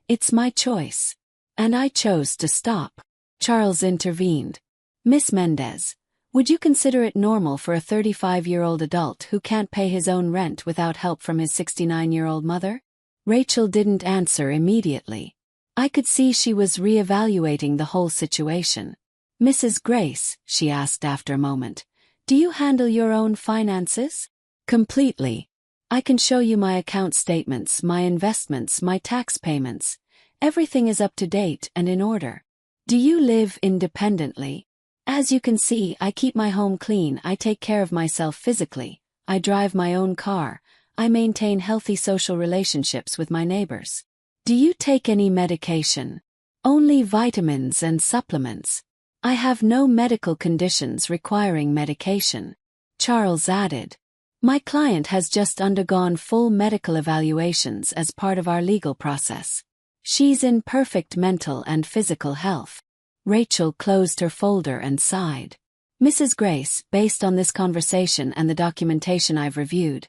It's my choice. And I chose to stop. Charles intervened. Miss Mendez, would you consider it normal for a 35-year-old adult who can't pay his own rent without help from his 69-year-old mother? Rachel didn't answer immediately. I could see she was re-evaluating the whole situation. Mrs. Grace, she asked after a moment, do you handle your own finances? Completely. I can show you my account statements, my investments, my tax payments. Everything is up to date and in order. Do you live independently? As you can see, I keep my home clean, I take care of myself physically, I drive my own car, I maintain healthy social relationships with my neighbors. Do you take any medication? Only vitamins and supplements. I have no medical conditions requiring medication. Charles added. My client has just undergone full medical evaluations as part of our legal process. She's in perfect mental and physical health. Rachel closed her folder and sighed. Mrs. Grace, based on this conversation and the documentation I've reviewed,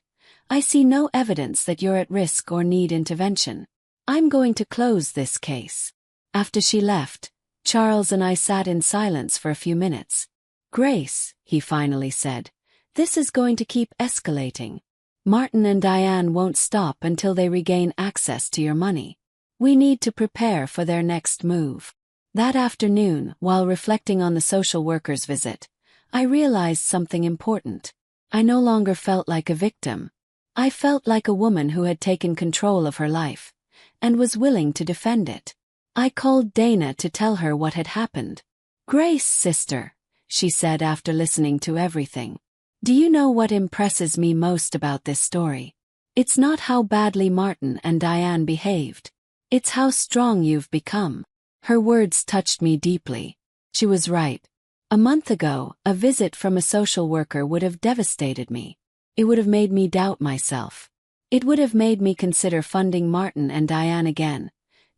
I see no evidence that you're at risk or need intervention. I'm going to close this case. After she left, Charles and I sat in silence for a few minutes. "Grace," he finally said, "this is going to keep escalating. Martin and Diane won't stop until they regain access to your money. We need to prepare for their next move." That afternoon, while reflecting on the social worker's visit, I realized something important. I no longer felt like a victim. I felt like a woman who had taken control of her life and was willing to defend it. I called Dana to tell her what had happened. "Grace, sister," she said after listening to everything. "Do you know what impresses me most about this story? It's not how badly Martin and Diane behaved. It's how strong you've become." Her words touched me deeply. She was right. A month ago, a visit from a social worker would have devastated me. It would have made me doubt myself. It would have made me consider funding Martin and Diane again,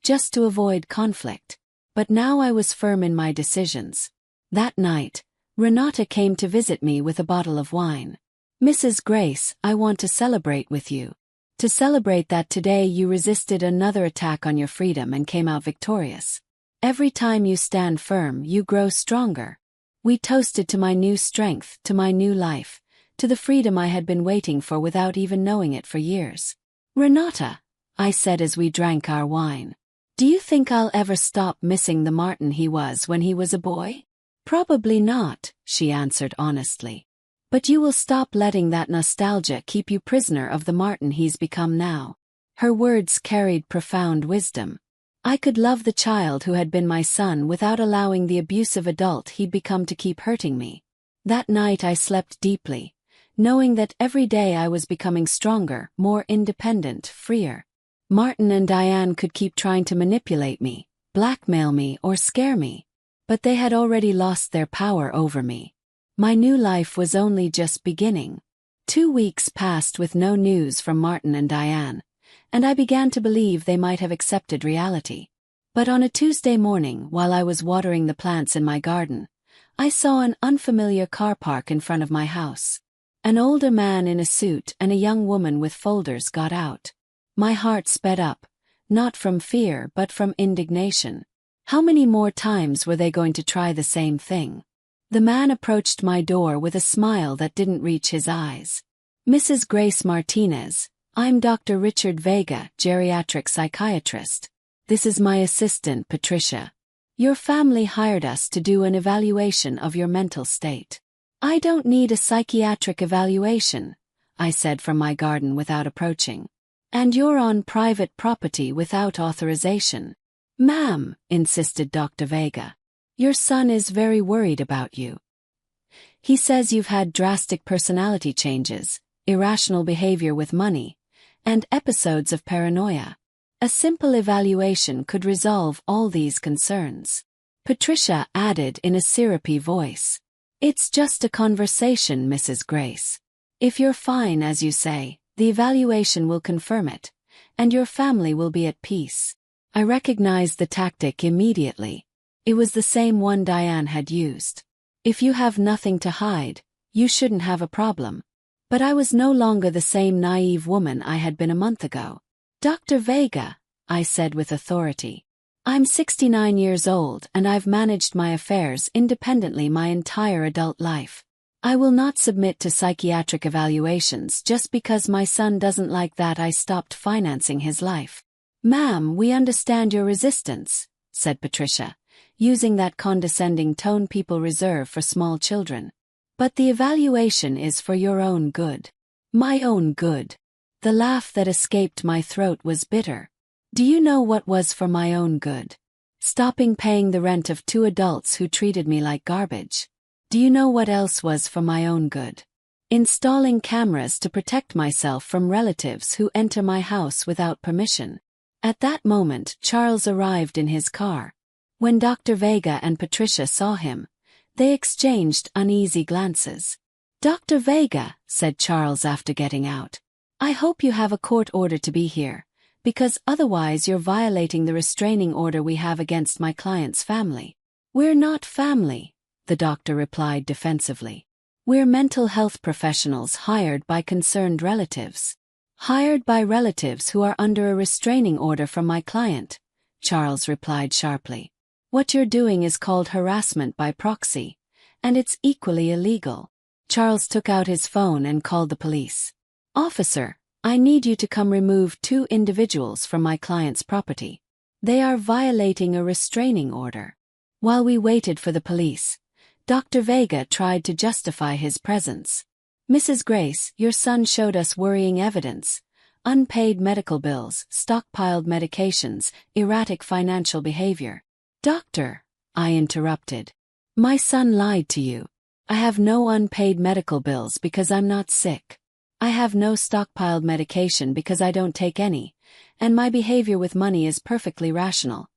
just to avoid conflict. But now I was firm in my decisions. That night, Renata came to visit me with a bottle of wine. "Mrs. Grace, I want to celebrate with you. To celebrate that today you resisted another attack on your freedom and came out victorious. Every time you stand firm, you grow stronger." We toasted to my new strength, to my new life, to the freedom I had been waiting for without even knowing it for years. "Renata," I said as we drank our wine, "do you think I'll ever stop missing the Martin he was when he was a boy?" "Probably not," she answered honestly. "But you will stop letting that nostalgia keep you prisoner of the Martin he's become now." Her words carried profound wisdom. I could love the child who had been my son without allowing the abusive adult he'd become to keep hurting me. That night I slept deeply, knowing that every day I was becoming stronger, more independent, freer. Martin and Diane could keep trying to manipulate me, blackmail me, or scare me, but they had already lost their power over me. My new life was only just beginning. 2 weeks passed with no news from Martin and Diane, and I began to believe they might have accepted reality. But on a Tuesday morning, while I was watering the plants in my garden, I saw an unfamiliar car park in front of my house. An older man in a suit and a young woman with folders got out. My heart sped up, not from fear but from indignation. How many more times were they going to try the same thing? The man approached my door with a smile that didn't reach his eyes. "Mrs. Grace Martinez, I'm Dr. Richard Vega, geriatric psychiatrist. This is my assistant, Patricia. Your family hired us to do an evaluation of your mental state." "I don't need a psychiatric evaluation," I said from my garden without approaching. "And you're on private property without authorization." "Ma'am," insisted Dr. Vega, "your son is very worried about you. He says you've had drastic personality changes, irrational behavior with money, and episodes of paranoia. A simple evaluation could resolve all these concerns." Patricia added in a syrupy voice, "It's just a conversation, Mrs. Grace. If you're fine as you say, the evaluation will confirm it, and your family will be at peace." I recognized the tactic immediately. It was the same one Diane had used. If you have nothing to hide, you shouldn't have a problem. But I was no longer the same naive woman I had been a month ago. "Dr. Vega," I said with authority, "I'm 69 years old and I've managed my affairs independently my entire adult life. I will not submit to psychiatric evaluations just because my son doesn't like that I stopped financing his life." "Ma'am, we understand your resistance," said Patricia, using that condescending tone people reserve for small children. "But the evaluation is for your own good." My own good. The laugh that escaped my throat was bitter. Do you know what was for my own good? Stopping paying the rent of 2 adults who treated me like garbage. Do you know what else was for my own good? Installing cameras to protect myself from relatives who enter my house without permission. At that moment, Charles arrived in his car. When Dr. Vega and Patricia saw him, they exchanged uneasy glances. "Dr. Vega," said Charles after getting out, "I hope you have a court order to be here, because otherwise you're violating the restraining order we have against my client's family." "We're not family," the doctor replied defensively. "We're mental health professionals hired by concerned relatives." "Hired by relatives who are under a restraining order from my client," Charles replied sharply. What you're doing is called harassment by proxy, and it's equally illegal. Charles took out his phone and called the police. Officer, I need you to come remove 2 individuals from my client's property. They are violating a restraining order. While we waited for the police, Dr. Vega tried to justify his presence. Mrs. Grace, your son showed us worrying evidence. Unpaid medical bills, stockpiled medications, erratic financial behavior. Doctor, I interrupted. My son lied to you. I have no unpaid medical bills because I'm not sick. I have no stockpiled medication because I don't take any, and my behavior with money is perfectly rational.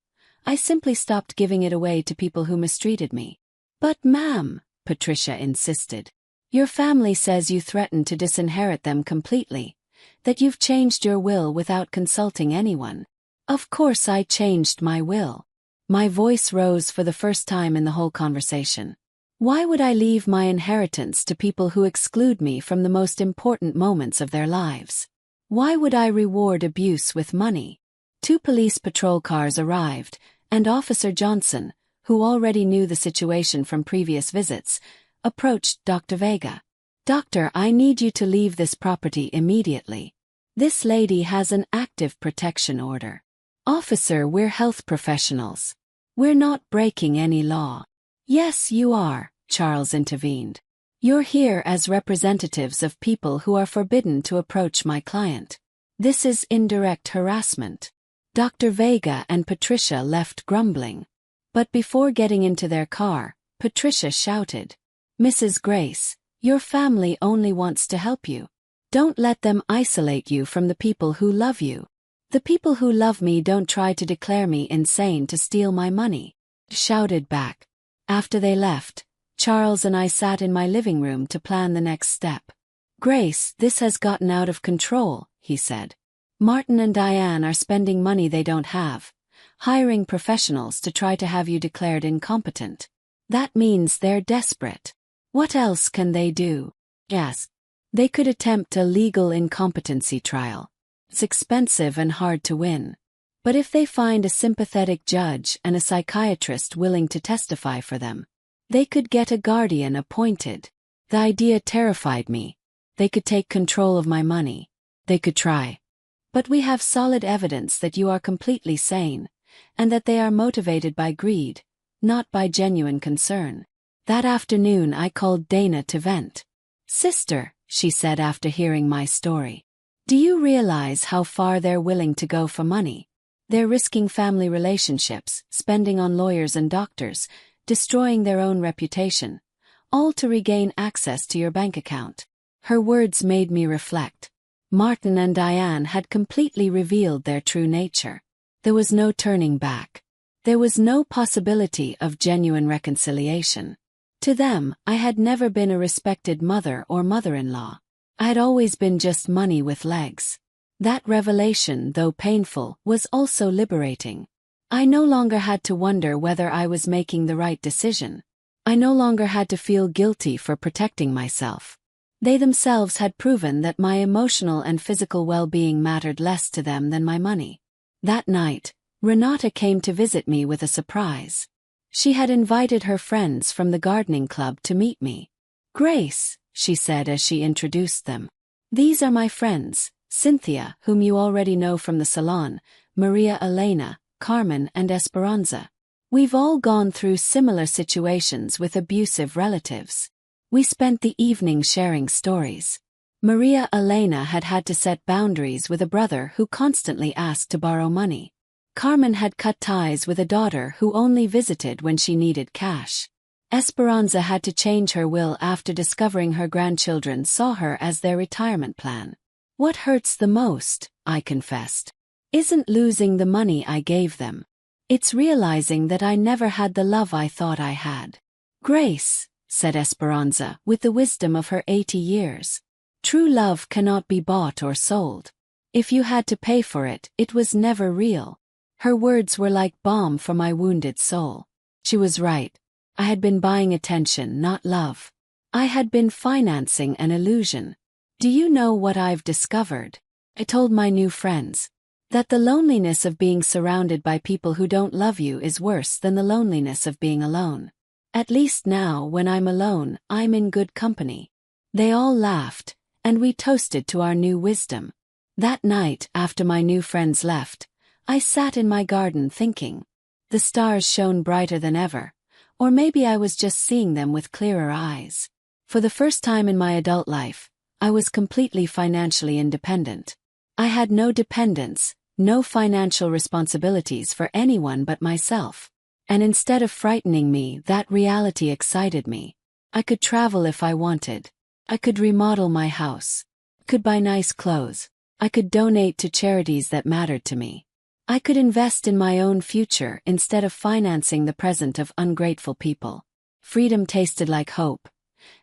I simply stopped giving it away to people who mistreated me. But ma'am, Patricia insisted. Your family says you threatened to disinherit them completely, that you've changed your will without consulting anyone. Of course I changed my will. My voice rose for the first time in the whole conversation. Why would I leave my inheritance to people who exclude me from the most important moments of their lives? Why would I reward abuse with money? 2 police patrol cars arrived, and Officer Johnson, who already knew the situation from previous visits, approached Dr. Vega. Doctor, I need you to leave this property immediately. This lady has an active protection order. Officer, we're health professionals. We're not breaking any law. Yes, you are, Charles intervened. You're here as representatives of people who are forbidden to approach my client. This is indirect harassment. Dr. Vega and Patricia left grumbling. But before getting into their car, Patricia shouted, Mrs. Grace, your family only wants to help you. Don't let them isolate you from the people who love you. The people who love me don't try to declare me insane to steal my money. Shouted back. After they left, Charles and I sat in my living room to plan the next step. Grace, this has gotten out of control, he said. Martin and Diane are spending money they don't have, hiring professionals to try to have you declared incompetent. That means they're desperate. What else can they do? Yes. They could attempt a legal incompetency trial. It's expensive and hard to win. But if they find a sympathetic judge and a psychiatrist willing to testify for them, they could get a guardian appointed. The idea terrified me. They could take control of my money. They could try. But we have solid evidence that you are completely sane, and that they are motivated by greed, not by genuine concern. That afternoon I called Dana to vent. Sister, she said after hearing my story. Do you realize how far they're willing to go for money? They're risking family relationships, spending on lawyers and doctors, destroying their own reputation, all to regain access to your bank account. Her words made me reflect. Martin and Diane had completely revealed their true nature. There was no turning back. There was no possibility of genuine reconciliation. To them, I had never been a respected mother or mother-in-law. I had always been just money with legs. That revelation, though painful, was also liberating. I no longer had to wonder whether I was making the right decision. I no longer had to feel guilty for protecting myself. They themselves had proven that my emotional and physical well-being mattered less to them than my money. That night, Renata came to visit me with a surprise. She had invited her friends from the gardening club to meet me. Grace, she said as she introduced them. These are my friends, Cynthia, whom you already know from the salon, Maria Elena, Carmen and Esperanza. We've all gone through similar situations with abusive relatives. We spent the evening sharing stories. Maria Elena had had to set boundaries with a brother who constantly asked to borrow money. Carmen had cut ties with a daughter who only visited when she needed cash. Esperanza had to change her will after discovering her grandchildren saw her as their retirement plan. What hurts the most, I confessed, isn't losing the money I gave them. It's realizing that I never had the love I thought I had. Grace, said Esperanza, with the wisdom of her 80 years. True love cannot be bought or sold. If you had to pay for it, it was never real. Her words were like balm for my wounded soul. She was right. I had been buying attention, not love. I had been financing an illusion. Do you know what I've discovered? I told my new friends. That the loneliness of being surrounded by people who don't love you is worse than the loneliness of being alone. At least now, when I'm alone, I'm in good company. They all laughed, and we toasted to our new wisdom. That night, after my new friends left, I sat in my garden thinking. The stars shone brighter than ever, or maybe I was just seeing them with clearer eyes. For the first time in my adult life, I was completely financially independent. I had no dependents, no financial responsibilities for anyone but myself. And instead of frightening me, that reality excited me. I could travel if I wanted. I could remodel my house. Could buy nice clothes. I could donate to charities that mattered to me. I could invest in my own future instead of financing the present of ungrateful people. Freedom tasted like hope.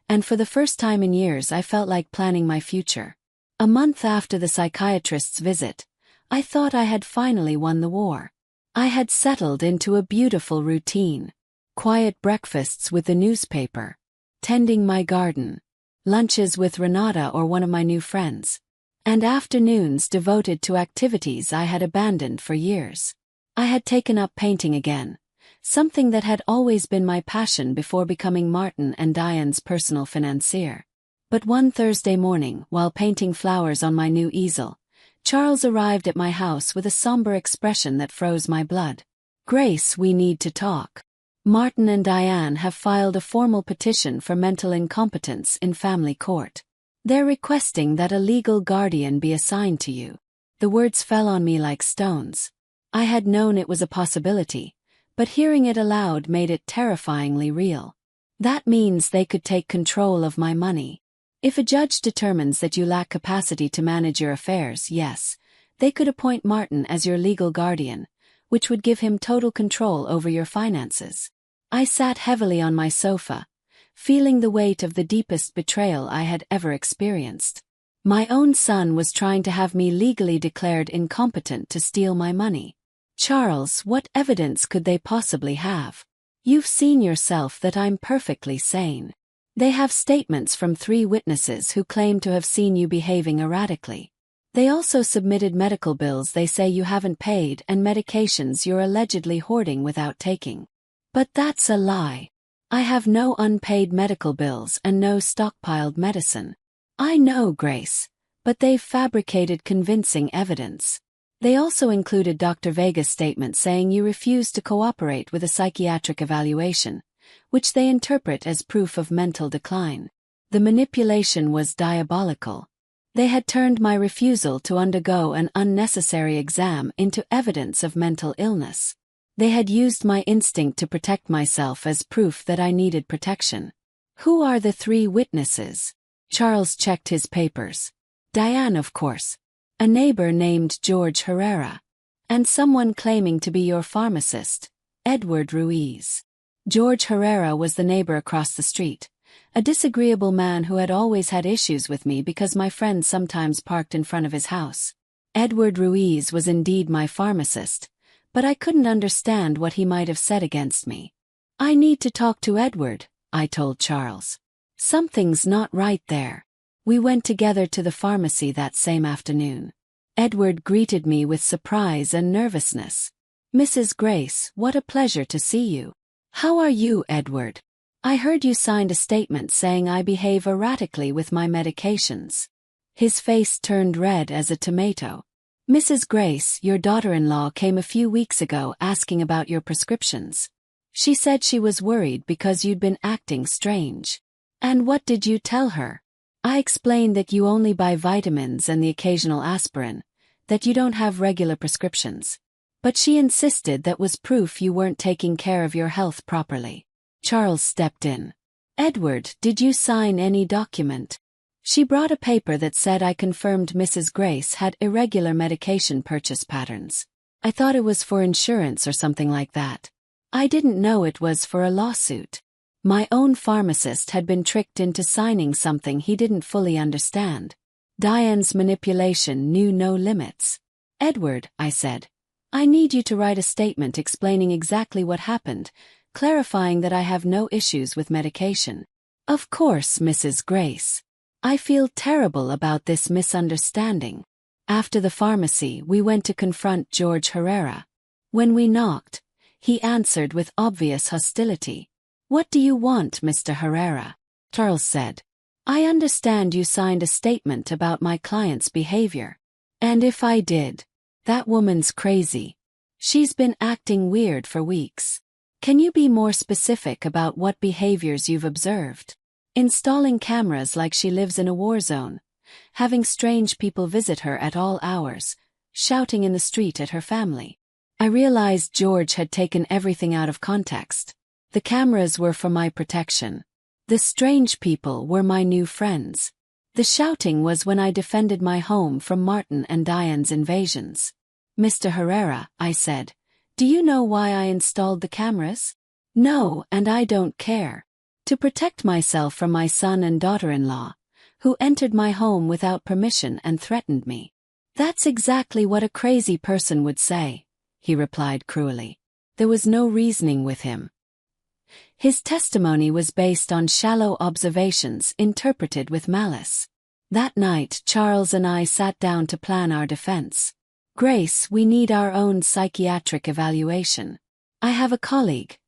And for the first time in years I felt like planning my future. A month after the psychiatrist's visit, I thought I had finally won the war. I had settled into a beautiful routine. Quiet breakfasts with the newspaper. Tending my garden. Lunches with Renata or one of my new friends. And afternoons devoted to activities I had abandoned for years. I had taken up painting again, something that had always been my passion before becoming Martin and Diane's personal financier. But one Thursday morning, while painting flowers on my new easel, Charles arrived at my house with a somber expression that froze my blood. "Grace, we need to talk. Martin and Diane have filed a formal petition for mental incompetence in family court. They're requesting that a legal guardian be assigned to you." The words fell on me like stones. I had known it was a possibility, but hearing it aloud made it terrifyingly real. That means they could take control of my money. If a judge determines that you lack capacity to manage your affairs, yes, they could appoint Martin as your legal guardian, which would give him total control over your finances. I sat heavily on my sofa, feeling the weight of the deepest betrayal I had ever experienced. My own son was trying to have me legally declared incompetent to steal my money. Charles, what evidence could they possibly have? You've seen yourself that I'm perfectly sane. They have statements from 3 witnesses who claim to have seen you behaving erratically. They also submitted medical bills they say you haven't paid and medications you're allegedly hoarding without taking. But that's a lie. I have no unpaid medical bills and no stockpiled medicine. I know, Grace, but they've fabricated convincing evidence. They also included Dr. Vega's statement saying you refused to cooperate with a psychiatric evaluation, which they interpret as proof of mental decline. The manipulation was diabolical. They had turned my refusal to undergo an unnecessary exam into evidence of mental illness. They had used my instinct to protect myself as proof that I needed protection. Who are the 3 witnesses? Charles checked his papers. Diane, of course. A neighbor named George Herrera. And someone claiming to be your pharmacist, Edward Ruiz. George Herrera was the neighbor across the street, a disagreeable man who had always had issues with me because my friends sometimes parked in front of his house. Edward Ruiz was indeed my pharmacist, but I couldn't understand what he might have said against me. "I need to talk to Edward," I told Charles. "Something's not right there." We went together to the pharmacy that same afternoon. Edward greeted me with surprise and nervousness. "Mrs. Grace, what a pleasure to see you. How are you, Edward? I heard you signed a statement saying I behave erratically with my medications." His face turned red as a tomato. "Mrs. Grace, your daughter-in-law came a few weeks ago asking about your prescriptions. She said she was worried because you'd been acting strange." "And what did you tell her?" "I explained that you only buy vitamins and the occasional aspirin, that you don't have regular prescriptions. But she insisted that was proof you weren't taking care of your health properly." Charles stepped in. "Edward, did you sign any document?" She brought a paper that said I confirmed Mrs. Grace had irregular medication purchase patterns. I thought it was for insurance or something like that. I didn't know it was for a lawsuit. My own pharmacist had been tricked into signing something he didn't fully understand. Diane's manipulation knew no limits. "Edward," I said, "I need you to write a statement explaining exactly what happened, clarifying that I have no issues with medication." "Of course, Mrs. Grace. I feel terrible about this misunderstanding." After the pharmacy, we went to confront George Herrera. When we knocked, he answered with obvious hostility. "What do you want, Mr. Herrera?" Charles said. "I understand you signed a statement about my client's behavior. And if I did, that woman's crazy. She's been acting weird for weeks. Can you be more specific about what behaviors you've observed? Installing cameras like she lives in a war zone, having strange people visit her at all hours, shouting in the street at her family." I realized George had taken everything out of context. The cameras were for my protection. The strange people were my new friends. The shouting was when I defended my home from Martin and Diane's invasions. "Mr. Herrera," I said, "do you know why I installed the cameras?" "No, and I don't care. To protect myself from my son and daughter-in-law, who entered my home without permission and threatened me." "That's exactly what a crazy person would say," he replied cruelly. There was no reasoning with him. His testimony was based on shallow observations interpreted with malice. That night, Charles and I sat down to plan our defense. "Grace, we need our own psychiatric evaluation. I have a colleague,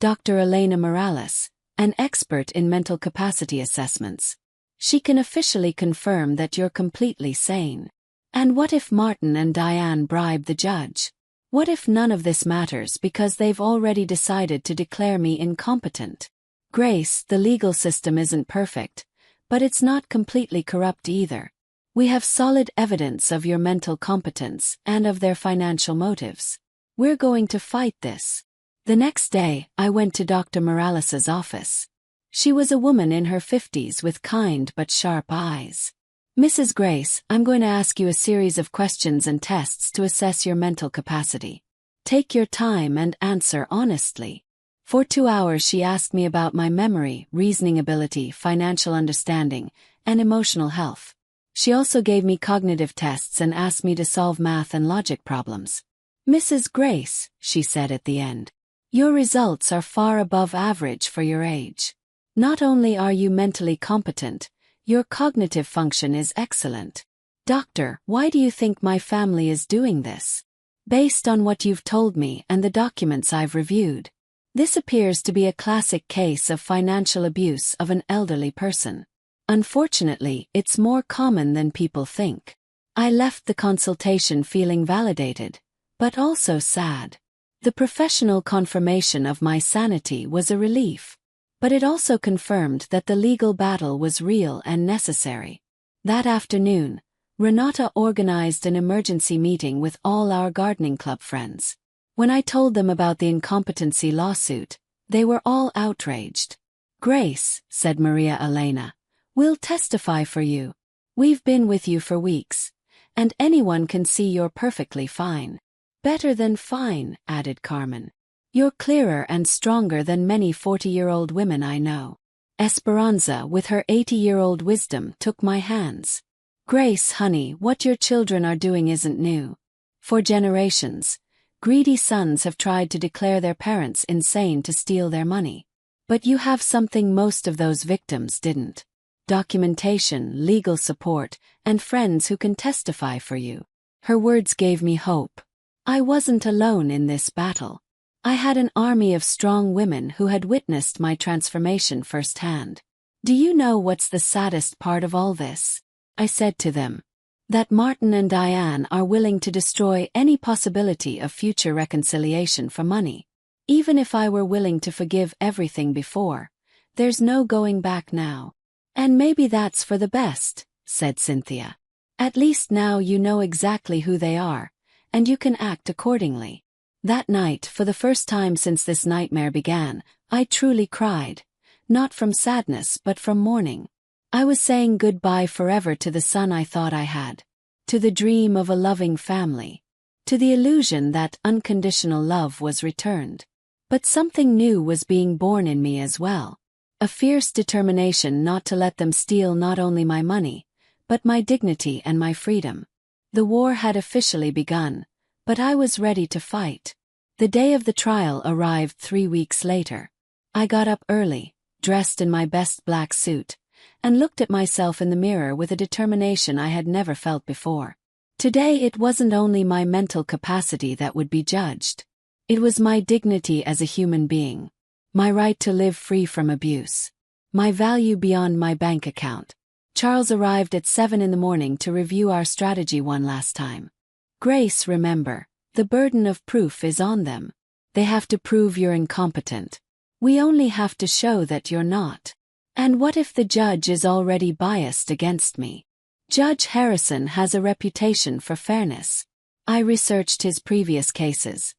Dr. Elena Morales, an expert in mental capacity assessments. She can officially confirm that you're completely sane. And what if Martin and Diane bribe the judge? What if none of this matters because they've already decided to declare me incompetent? Grace, the legal system isn't perfect, but it's not completely corrupt either. We have solid evidence of your mental competence and of their financial motives. We're going to fight this." The next day, I went to Dr. Morales's office. She was a woman in her 50s with kind but sharp eyes. "Mrs. Grace, I'm going to ask you a series of questions and tests to assess your mental capacity. Take your time and answer honestly." For 2 hours she asked me about my memory, reasoning ability, financial understanding, and emotional health. She also gave me cognitive tests and asked me to solve math and logic problems. "Mrs. Grace," she said at the end, "your results are far above average for your age. Not only are you mentally competent, your cognitive function is excellent. Doctor, why do you think my family is doing this? Based on what you've told me and the documents I've reviewed, this appears to be a classic case of financial abuse of an elderly person. Unfortunately, it's more common than people think." I left the consultation feeling validated, but also sad. The professional confirmation of my sanity was a relief. But it also confirmed that the legal battle was real and necessary. That afternoon, Renata organized an emergency meeting with all our gardening club friends. When I told them about the incompetency lawsuit, they were all outraged. "Grace," said Maria Elena, "we'll testify for you. We've been with you for weeks, and anyone can see you're perfectly fine." "Better than fine," added Carmen. "You're clearer and stronger than many 40-year-old women I know." Esperanza, with her 80-year-old wisdom, took my hands. "Grace, honey, what your children are doing isn't new. For generations, greedy sons have tried to declare their parents insane to steal their money. But you have something most of those victims didn't: documentation, legal support, and friends who can testify for you." Her words gave me hope. I wasn't alone in this battle. I had an army of strong women who had witnessed my transformation firsthand. "Do you know what's the saddest part of all this?" I said to them. "That Martin and Diane are willing to destroy any possibility of future reconciliation for money. Even if I were willing to forgive everything before, there's no going back now." "And maybe that's for the best," said Cynthia. "At least now you know exactly who they are, and you can act accordingly." That night, for the first time since this nightmare began, I truly cried, not from sadness but from mourning. I was saying goodbye forever to the son I thought I had, to the dream of a loving family, to the illusion that unconditional love was returned. But something new was being born in me as well. A fierce determination not to let them steal not only my money, but my dignity and my freedom. The war had officially begun, but I was ready to fight. The day of the trial arrived 3 weeks later. I got up early, dressed in my best black suit, and looked at myself in the mirror with a determination I had never felt before. Today it wasn't only my mental capacity that would be judged. It was my dignity as a human being. My right to live free from abuse. My value beyond my bank account. Charles arrived at 7 in the morning to review our strategy one last time. Grace, remember, the burden of proof is on them. They have to prove you're incompetent. We only have to show that you're not. And what if the judge is already biased against me? Judge Harrison has a reputation for fairness. I researched his previous cases.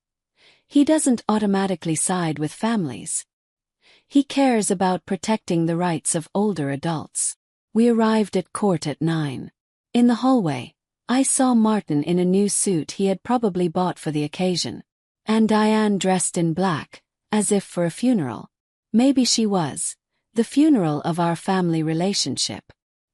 He doesn't automatically side with families. He cares about protecting the rights of older adults. We arrived at court at 9. In the hallway, I saw Martin in a new suit he had probably bought for the occasion, and Diane dressed in black, as if for a funeral. Maybe she was. The funeral of our family relationship.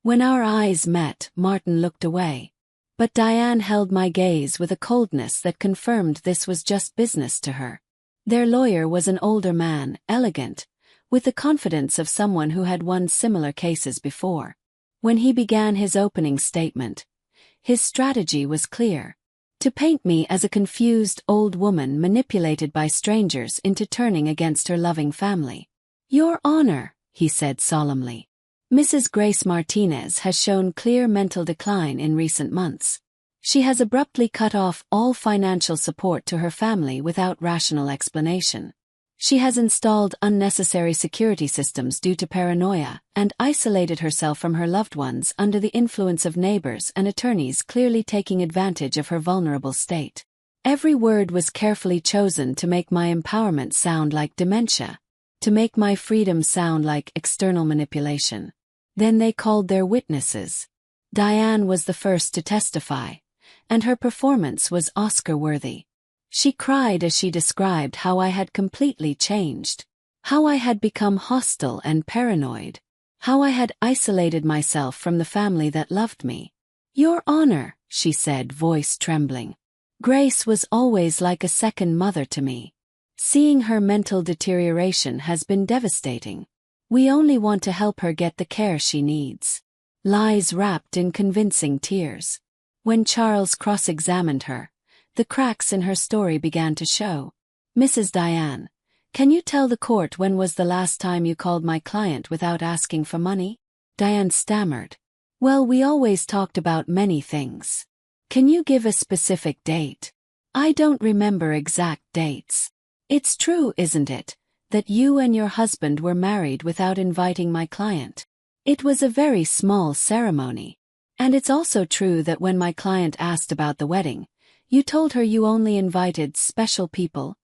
When our eyes met, Martin looked away. But Diane held my gaze with a coldness that confirmed this was just business to her. Their lawyer was an older man, elegant, with the confidence of someone who had won similar cases before. When he began his opening statement, his strategy was clear: to paint me as a confused old woman manipulated by strangers into turning against her loving family. "Your Honor," he said solemnly, "Mrs. Grace Martinez has shown clear mental decline in recent months. She has abruptly cut off all financial support to her family without rational explanation. She has installed unnecessary security systems due to paranoia and isolated herself from her loved ones under the influence of neighbors and attorneys clearly taking advantage of her vulnerable state." Every word was carefully chosen to make my empowerment sound like dementia, to make my freedom sound like external manipulation. Then they called their witnesses. Diane was the first to testify, and her performance was Oscar-worthy. She cried as she described how I had completely changed, how I had become hostile and paranoid, how I had isolated myself from the family that loved me. "Your Honor," she said, voice trembling, "Grace was always like a second mother to me. Seeing her mental deterioration has been devastating. We only want to help her get the care she needs." Lies wrapped in convincing tears. When Charles cross-examined her, the cracks in her story began to show. "Mrs. Diane, can you tell the court when was the last time you called my client without asking for money?" Diane stammered. "Well, we always talked about many things. Can you give a specific date?" "I don't remember exact dates. It's true, isn't it, that you and your husband were married without inviting my client? It was a very small ceremony. And it's also true that when my client asked about the wedding, you told her you only invited special people."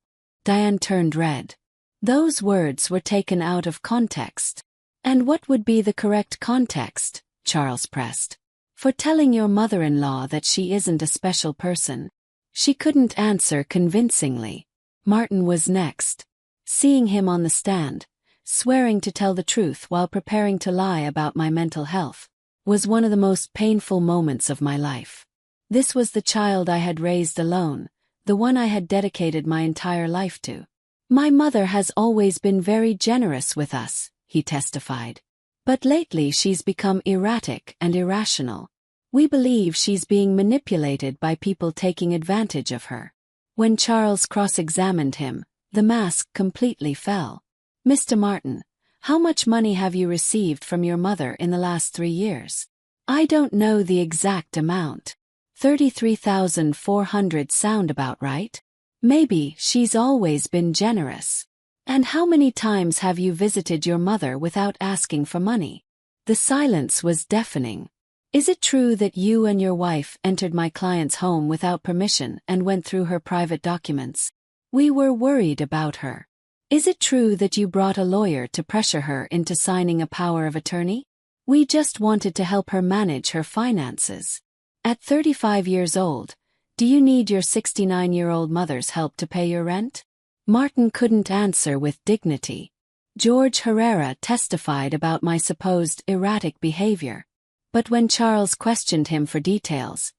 Diane turned red. Those words were taken out of context. "And what would be the correct context?" Charles pressed. "For telling your mother-in-law that she isn't a special person?" She couldn't answer convincingly. Martin was next. Seeing him on the stand, swearing to tell the truth while preparing to lie about my mental health, was one of the most painful moments of my life. This was the child I had raised alone, the one I had dedicated my entire life to. "My mother has always been very generous with us," he testified. "But lately she's become erratic and irrational. We believe she's being manipulated by people taking advantage of her." When Charles cross-examined him, the mask completely fell. "Mr. Martin, how much money have you received from your mother in the last 3 years?" "I don't know the exact amount. 33,400 sound about right? Maybe she's always been generous." "And how many times have you visited your mother without asking for money?" The silence was deafening. "Is it true that you and your wife entered my client's home without permission and went through her private documents? We were worried about her. Is it true that you brought a lawyer to pressure her into signing a power of attorney? We just wanted to help her manage her finances. At 35 years old, do you need your 69-year-old mother's help to pay your rent?" Martin couldn't answer with dignity. George Herrera testified about my supposed erratic behavior. But when Charles questioned him for details,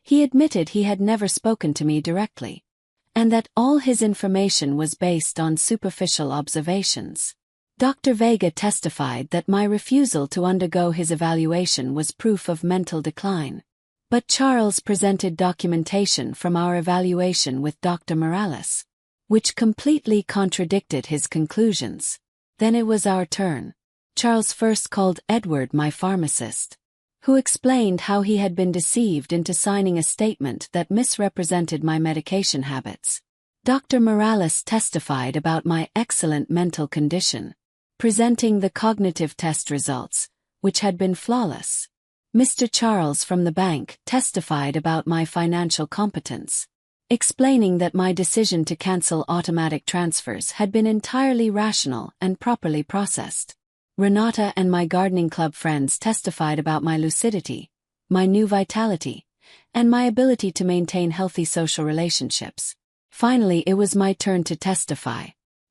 he admitted he had never spoken to me directly, and that all his information was based on superficial observations. Dr. Vega testified that my refusal to undergo his evaluation was proof of mental decline. But Charles presented documentation from our evaluation with Dr. Morales, which completely contradicted his conclusions. Then it was our turn. Charles first called Edward my pharmacist, who explained how he had been deceived into signing a statement that misrepresented my medication habits. Dr. Morales testified about my excellent mental condition, presenting the cognitive test results, which had been flawless. Mr. Charles from the bank testified about my financial competence, explaining that my decision to cancel automatic transfers had been entirely rational and properly processed. Renata and my gardening club friends testified about my lucidity, my new vitality, and my ability to maintain healthy social relationships. Finally, it was my turn to testify.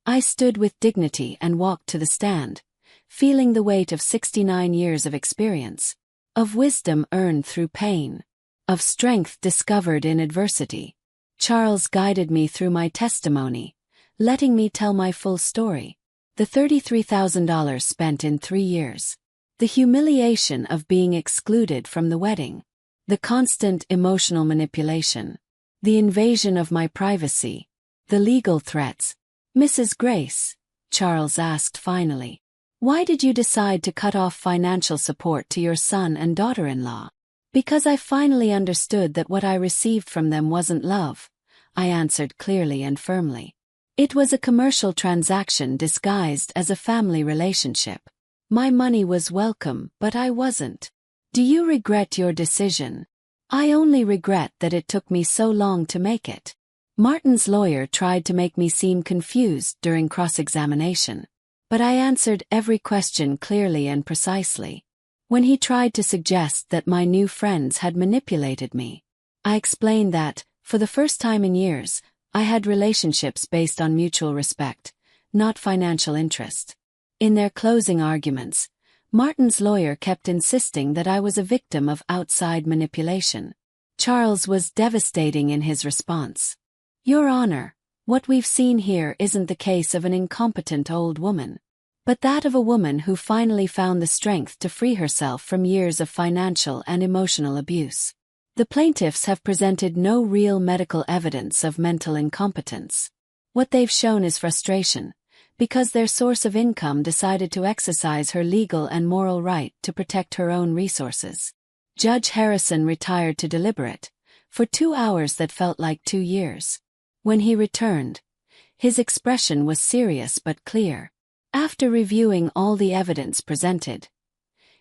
I stood with dignity and walked to the stand, feeling the weight of 69 years of experience, of wisdom earned through pain, of strength discovered in adversity. Charles guided me through my testimony, letting me tell my full story. The $33,000 spent in 3 years. The humiliation of being excluded from the wedding. The constant emotional manipulation. The invasion of my privacy. The legal threats. Mrs. Grace, Charles asked finally, why did you decide to cut off financial support to your son and daughter-in-law? Because I finally understood that what I received from them wasn't love, I answered clearly and firmly. It was a commercial transaction disguised as a family relationship. My money was welcome, but I wasn't. Do you regret your decision? I only regret that it took me so long to make it. Martin's lawyer tried to make me seem confused during cross-examination, but I answered every question clearly and precisely. When he tried to suggest that my new friends had manipulated me, I explained that, for the first time in years, I had relationships based on mutual respect, not financial interest. In their closing arguments, Martin's lawyer kept insisting that I was a victim of outside manipulation. Charles was devastating in his response. Your Honor, what we've seen here isn't the case of an incompetent old woman, but that of a woman who finally found the strength to free herself from years of financial and emotional abuse. The plaintiffs have presented no real medical evidence of mental incompetence. What they've shown is frustration, because their source of income decided to exercise her legal and moral right to protect her own resources. Judge Harrison retired to deliberate, for 2 hours that felt like 2 years. When he returned, his expression was serious but clear. After reviewing all the evidence presented,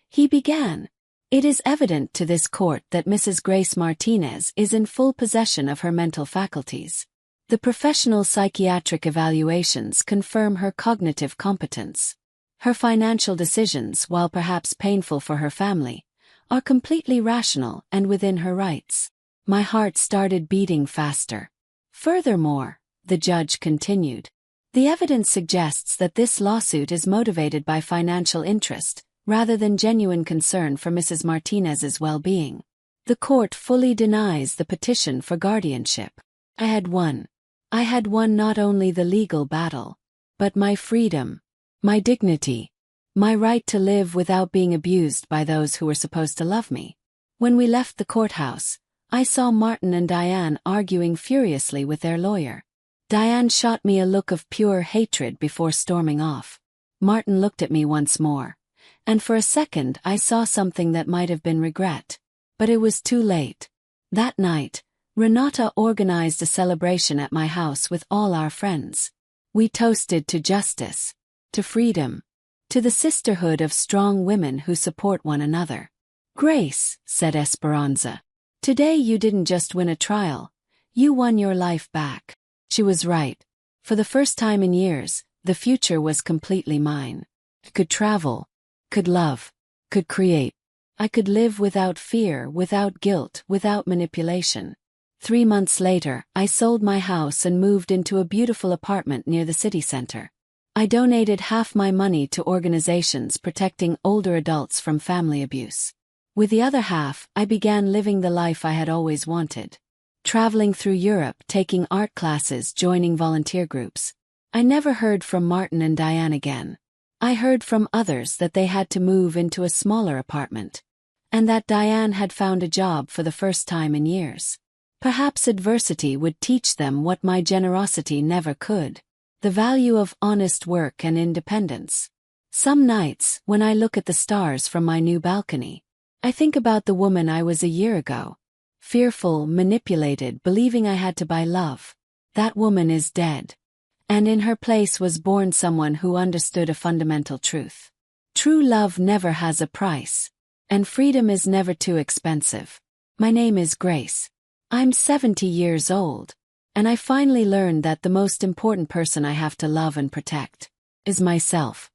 he began, "It is evident to this court that Mrs. Grace Martinez is in full possession of her mental faculties. The professional psychiatric evaluations confirm her cognitive competence. Her financial decisions, while perhaps painful for her family, are completely rational and within her rights." My heart started beating faster. Furthermore, the judge continued, the evidence suggests that this lawsuit is motivated by financial interest, rather than genuine concern for Mrs. Martinez's well-being. The court fully denies the petition for guardianship. I had won not only the legal battle, but my freedom, my dignity, my right to live without being abused by those who were supposed to love me. When we left the courthouse, I saw Martin and Diane arguing furiously with their lawyer. Diane shot me a look of pure hatred before storming off. Martin looked at me once more, and for a second I saw something that might have been regret. But it was too late. That night, Renata organized a celebration at my house with all our friends. We toasted to justice, to freedom, to the sisterhood of strong women who support one another. "Grace," said Esperanza, "today you didn't just win a trial, you won your life back." She was right. For the first time in years, the future was completely mine. I could travel, could love, could create. I could live without fear, without guilt, without manipulation. 3 months later, I sold my house and moved into a beautiful apartment near the city center. I donated half my money to organizations protecting older adults from family abuse. With the other half, I began living the life I had always wanted. Traveling through Europe, taking art classes, joining volunteer groups. I never heard from Martin and Diane again. I heard from others that they had to move into a smaller apartment. and that Diane had found a job for the first time in years. Perhaps adversity would teach them what my generosity never could: the value of honest work and independence. Some nights, when I look at the stars from my new balcony, I think about the woman I was a year ago. Fearful, manipulated, believing I had to buy love. That woman is dead. And in her place was born someone who understood a fundamental truth. True love never has a price. And freedom is never too expensive. My name is Grace. I'm 70 years old. And I finally learned that the most important person I have to love and protect is myself.